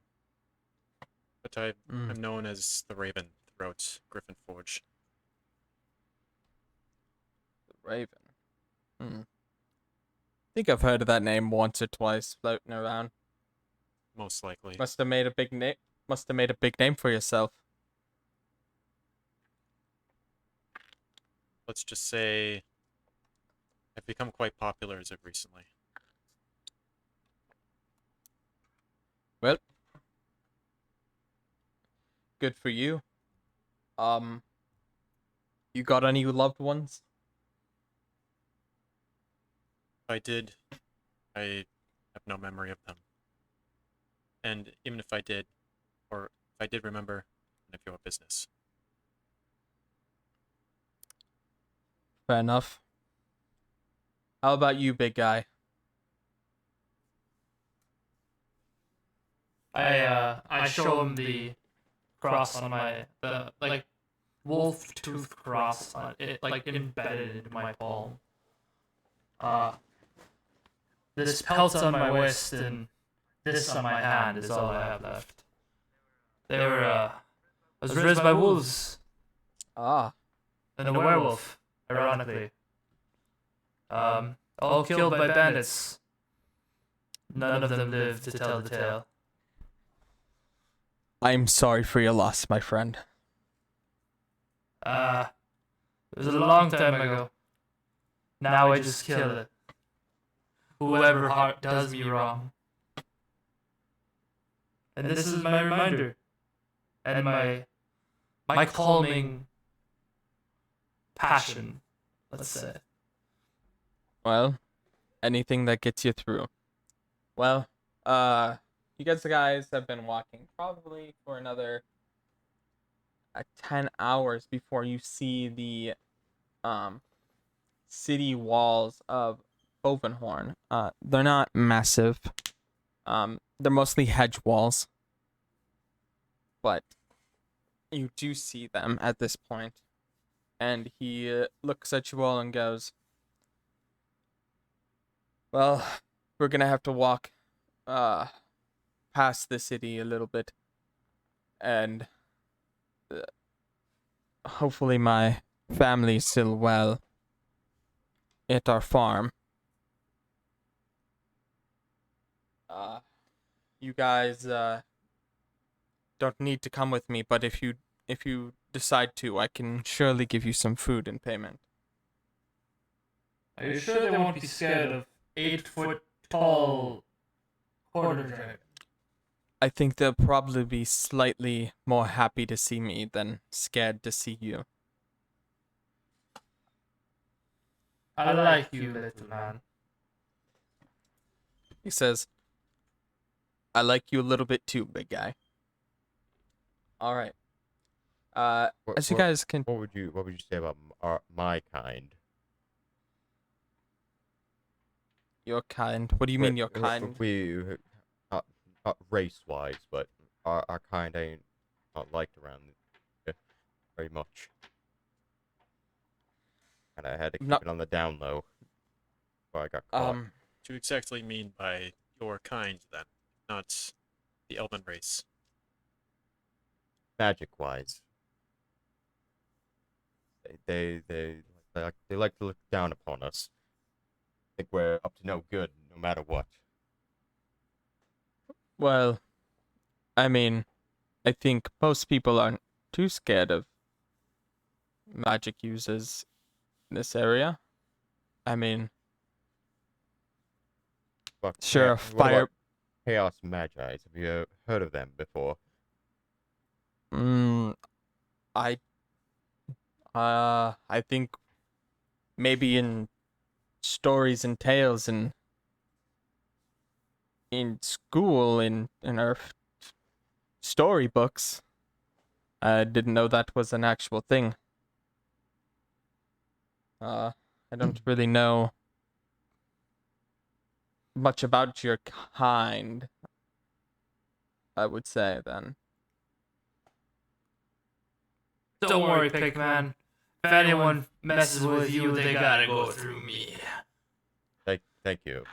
but I'm Mm, known as the Raven throughout Griffin Forge. the Raven. Hmm. Think I've heard of that name once or twice floating around. Most likely. Must have made a big name. Must have made a big name for yourself. Let's just say I've become quite popular as of recently. Well, good for you. You got any loved ones? If I did, I have no memory of them. And even if I did, or if I did remember, none of your business. Fair enough. How about you, big guy? I show him the cross on the like wolf tooth cross on it, like embedded into my palm. This pelt on my wrist and this on my hand is all I have left. They were I was raised by wolves Ah, and a werewolf, ironically. All killed by bandits. None of them lived to tell the tale. I'm sorry for your loss, my friend. It was a long time ago. Now I just kill it. Whoever does me wrong. And this is my reminder. And my calming passion, let's say. Well, anything that gets you through. Well, you guys have been walking probably for another 10 hours before you see the city walls of Bovenhorn. They're not massive. They're mostly hedge walls. But you do see them at this point. And he looks at you all and goes, well, we're gonna have to walk past the city a little bit. And hopefully my family's still well at our farm. You guys don't need to come with me, but if you decide to, I can surely give you some food in payment. Are you sure they won't be scared of 8-foot tall quarter dragon? I think they'll probably be slightly more happy to see me than scared to see you. I like you, little man. He says, I like you a little bit too, big guy. All right. As you guys can... What would you say about my kind? Your kind. What do you mean your kind? We not race wise, but our kind ain't not liked around here very much. And I had to keep it on the down low before I got caught. What do you exactly mean by your kind, then? Not the elven race. Magic wise, they like to look down upon us. Think we're up to no good, no matter what. Well, I mean, I think most people aren't too scared of magic users in this area. I mean, But sure, yeah, fire. Chaos Magi. Have you heard of them before? I I think maybe in stories and tales and in school in our storybooks. I didn't know that was an actual thing. I don't really know much about your kind, I would say then. Don't worry, Pigman. If anyone messes with you, they gotta go through me. Thank you.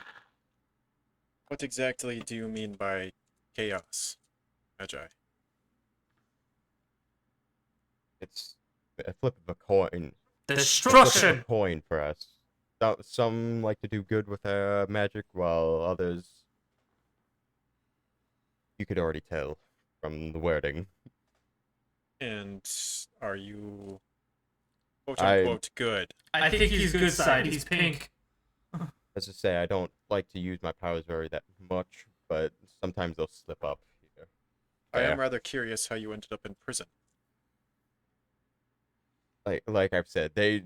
What exactly do you mean by chaos, Magi? It's a flip of a coin. Flip of a Destruction! coin for us. Some like to do good with magic, while others, you could already tell from the wording. And are you quote I- unquote good? I think he's good side. He's pink. As I say, I don't like to use my powers very that much, but sometimes they'll slip up here. I am Yeah. rather curious how you ended up in prison. Like I've said, they,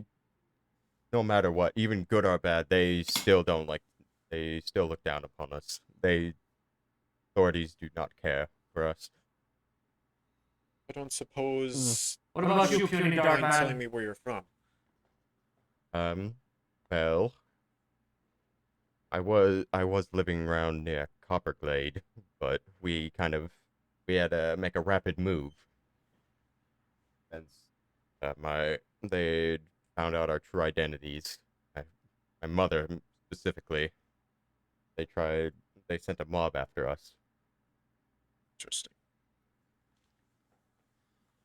no matter what, even good or bad, they still don't like. They still look down upon us. Authorities do not care for us. I don't suppose. What about you, puny Mind dark telling man? me where you're from? Well, I was living around near Copperglade, but we had to make a rapid move. And they found out our true identities. My mother specifically. They sent a mob after us. Interesting.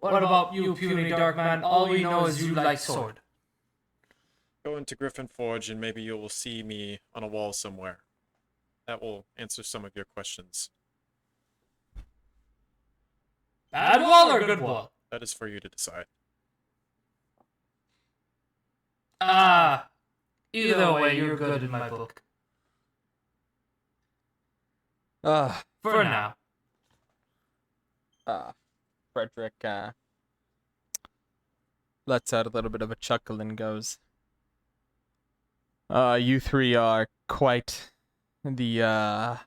What about you, puny dark man? All we know is you like sword. Go into Griffin Forge and maybe you will see me on a wall somewhere. That will answer some of your questions. Bad wall or good wall? That is for you to decide. Either way, you're good in my book. For now. Frederick lets out a little bit of a chuckle and goes, you three are quite the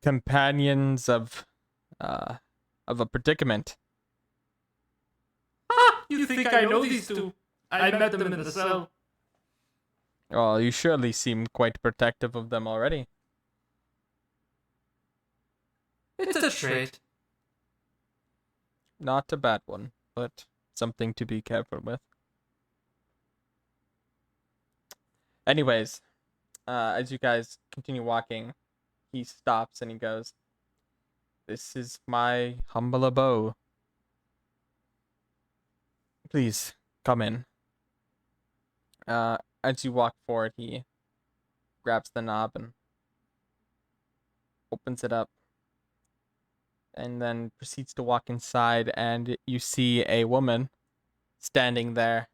companions of a predicament. You think I know these two? I met them in the cell. Well, you surely seem quite protective of them already. It's a trait. Not a bad one, but something to be careful with. Anyways, as you guys continue walking, he stops and he goes, "This is my humble abode. Please, come in." As you walk forward, he grabs the knob and opens it up, and then proceeds to walk inside, and you see a woman standing there.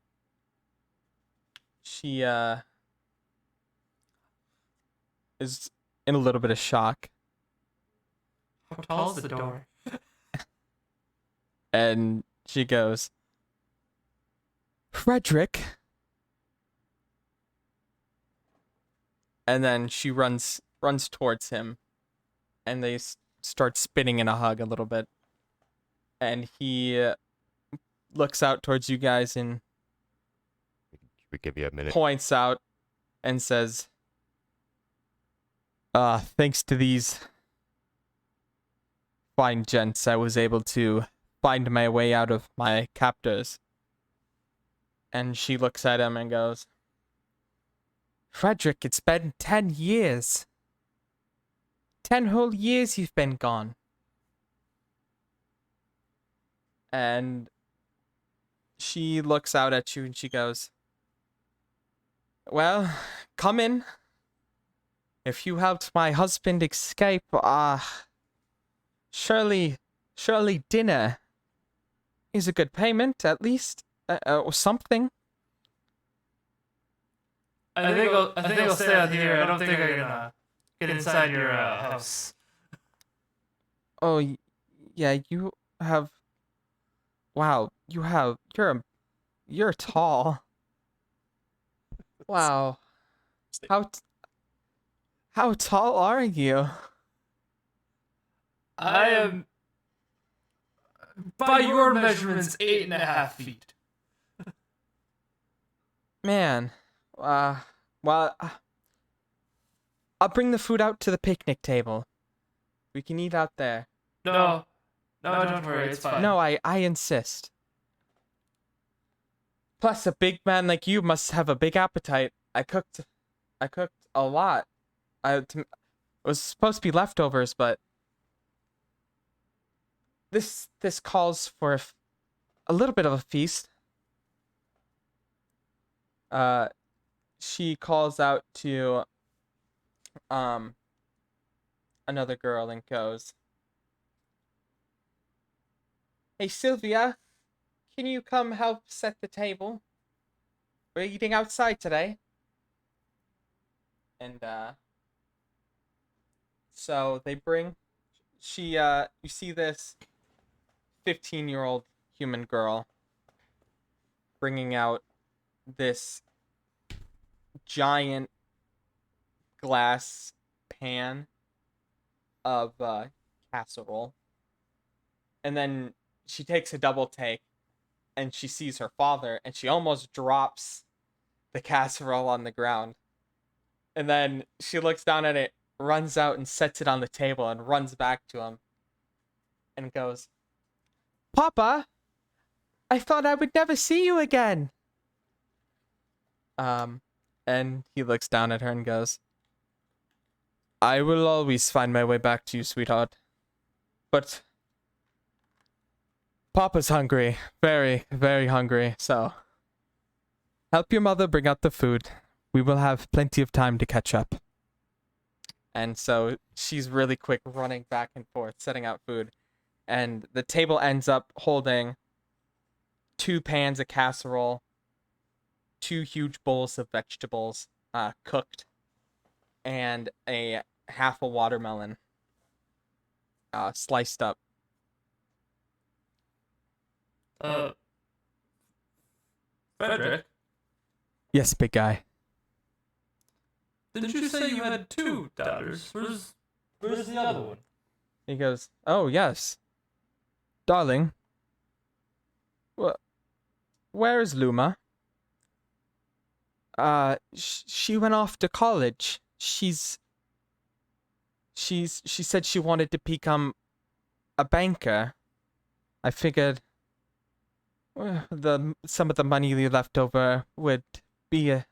She is in a little bit of shock, How tall is the door? and she goes, "Frederick." And then she runs towards him, and they start spinning in a hug a little bit. And he looks out towards you guys and We give you a minute. points out and says, "Thanks to these fine gents, I was able to find my way out of my captors." And she looks at him and goes, "Frederick, it's been 10 years. 10 whole years you've been gone." And she looks out at you and she goes, "Well, come in. If you helped my husband escape, surely dinner is a good payment, at least, or something." I think I'll stay out here. I don't think I get inside your house. Oh, yeah, you have. Wow, you're tall. Wow, how tall are you? I am, by your measurements, 8.5 feet. Man, well, I'll bring the food out to the picnic table. We can eat out there. No, don't worry, it's fine. No, I insist. Plus, a big man like you must have a big appetite. I cooked a lot. It was supposed to be leftovers, but this calls for a little bit of a feast. She calls out to another girl and goes, "Hey Sylvia, can you come help set the table? We're eating outside today." And so they bring you see this 15-year-old human girl bringing out this giant glass pan of casserole. And then she takes a double take and she sees her father and she almost drops the casserole on the ground. And then she looks down at it, runs out and sets it on the table and runs back to him and goes, "Papa, I thought I would never see you again." And he looks down at her and goes, "I will always find my way back to you, sweetheart. But Papa's hungry, very, very hungry, so help your mother bring out the food. We will have plenty of time to catch up." And so she's really quick running back and forth, setting out food. And the table ends up holding 2 pans of casserole, 2 huge bowls of vegetables, cooked, and a half a watermelon, sliced up. Frederick, Yes, big guy. didn't you say you had 2 daughters? Where's the other one? He goes, "Oh, yes. Darling, where is Luma?" She went off to college. She said she wanted to become a banker. I figured some of the money we left over would be a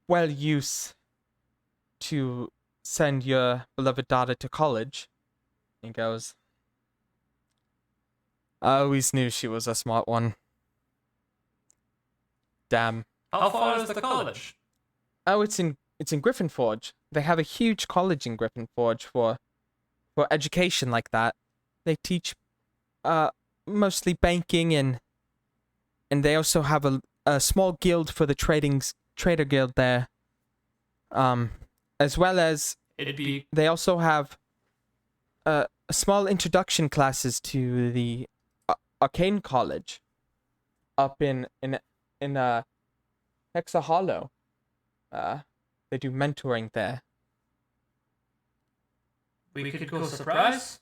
well use to send your beloved daughter to college. He goes, "I always knew she was a smart one. Damn." How far is the college? Oh, it's in Griffin Forge. They have a huge college in Griffin Forge for education like that. They teach mostly banking and they also have a small guild for the trader guild there. As well as they also have a small introduction classes to the Arcane College up in Hexa Hollow. They do mentoring there. We could go surprise?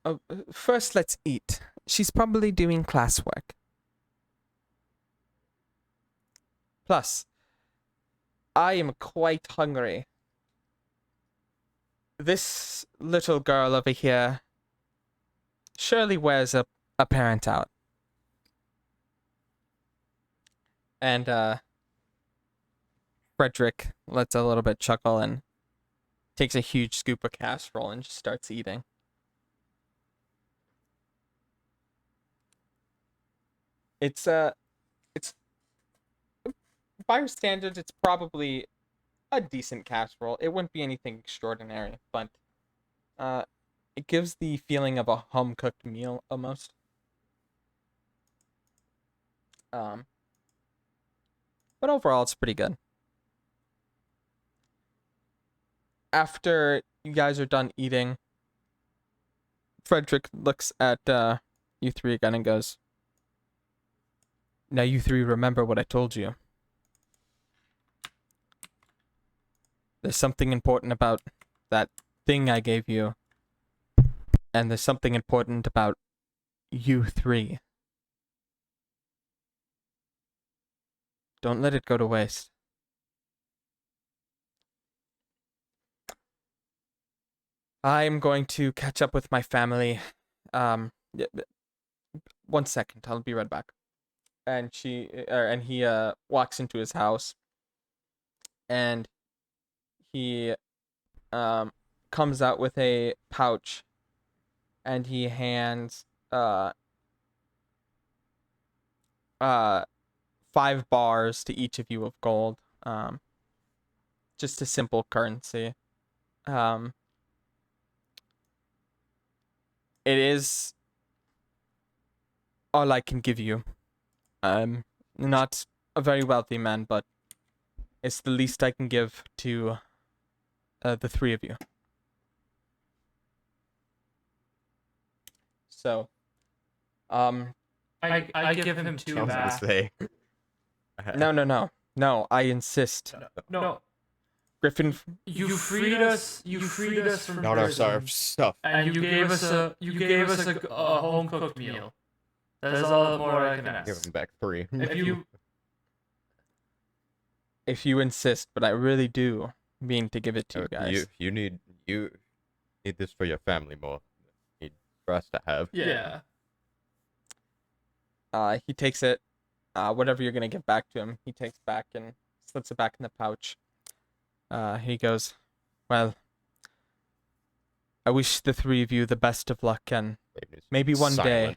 Oh, first let's eat. She's probably doing classwork. Plus, I am quite hungry. This little girl over here surely wears a parent out. And Frederick lets a little bit chuckle and takes a huge scoop of casserole and just starts eating. It's by your standards, it's probably a decent casserole. It wouldn't be anything extraordinary, but it gives the feeling of a home-cooked meal almost. But overall, it's pretty good. after you guys are done eating, Frederick looks at you three again and goes, "Now you three remember what I told you. There's something important about that thing I gave you, and there's something important about you three. Don't let it go to waste." I'm going to catch up with my family. Y- 1 second, I'll be right back. And he walks into his house, and he comes out with a pouch, and he hands 5 bars to each of you of gold. Just a simple currency. It is all I can give you. I'm not a very wealthy man, but it's the least I can give to the 3 of you. So, I give him two I was gonna back. say. No, I insist. No, Griffin, you freed us. You freed us from No, sorry, prison, stuff. and you gave us a home cooked meal. That's all more I can Give ask. him back 3. if you insist, but I really do mean to give it to you guys. You need this for your family more. Need for us to have. Yeah. He takes it, whatever you're gonna give back to him, he takes back and slips it back in the pouch. He goes, "Well, I wish the 3 of you the best of luck, and maybe one day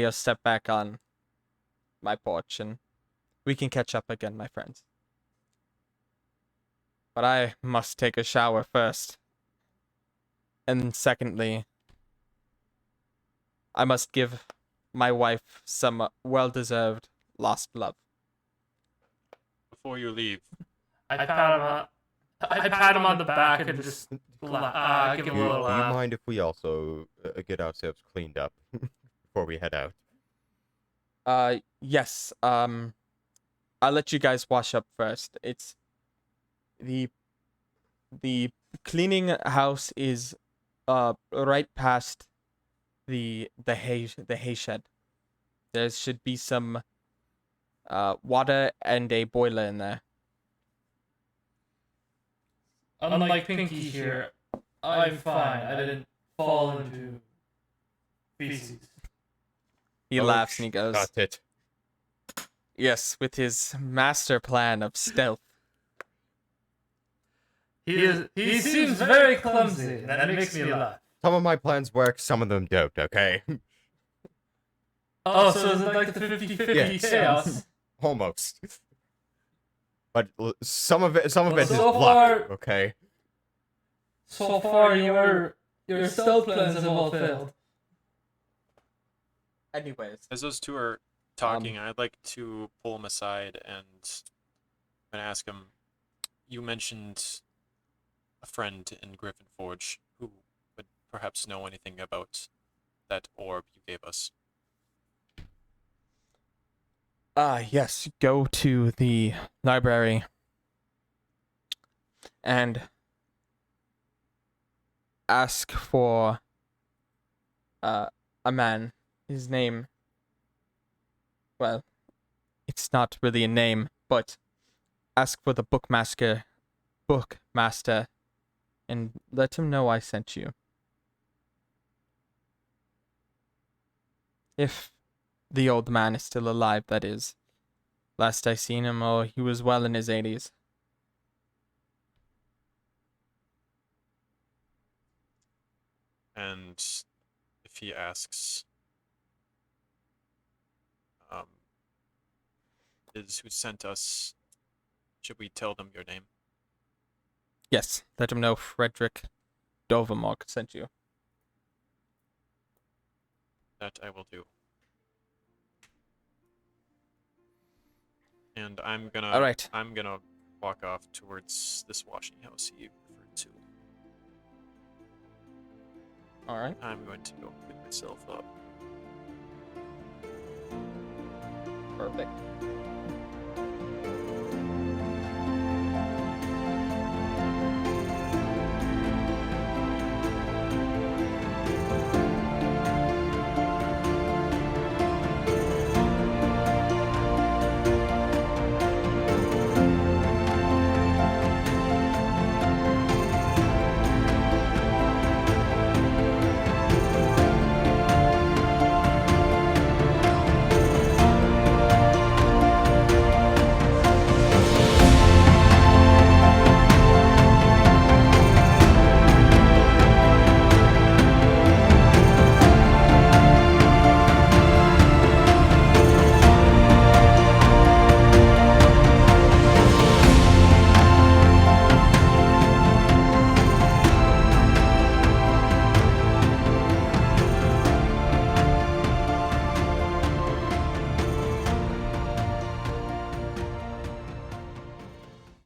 you'll step back on my porch and we can catch up again, my friends. But I must take a shower first. And secondly, I must give my wife some well-deserved lost love." Before you leave, I pat him on the back and just give him a Do little you laugh. mind if we also get ourselves cleaned up before we head out? Yes. I'll let you guys wash up first. It's the cleaning house is right past the hay shed. There should be some water and a boiler in there. Unlike Pinky here, I'm fine. I didn't fall into feces. He laughs and he goes, Got it. "Yes, with his master plan of stealth." He seems very clumsy, and that makes me laugh. Some of my plans work, some of them don't, okay? Oh, so is it like the 50-50 Yes. chaos? Almost. But some of it is so luck, far- okay? So far, your stealth plans have all failed. Anyways, as those two are talking, I'd like to pull him aside and ask him. You mentioned a friend in Griffin Forge who would perhaps know anything about that orb you gave us. yes, go to the library and ask for a man. His name, well, it's not really a name, but ask for the bookmaster, and let him know I sent you. If the old man is still alive, that is. Last I seen him, he was well in his 80s. And if he asks, is who sent us, should we tell them your name? Yes, let him know Frederick Dovermark sent you. That I will do. And I'm gonna. All right. I'm gonna walk off towards this washing house he referred to. All right. I'm going to go pick myself up. Perfect.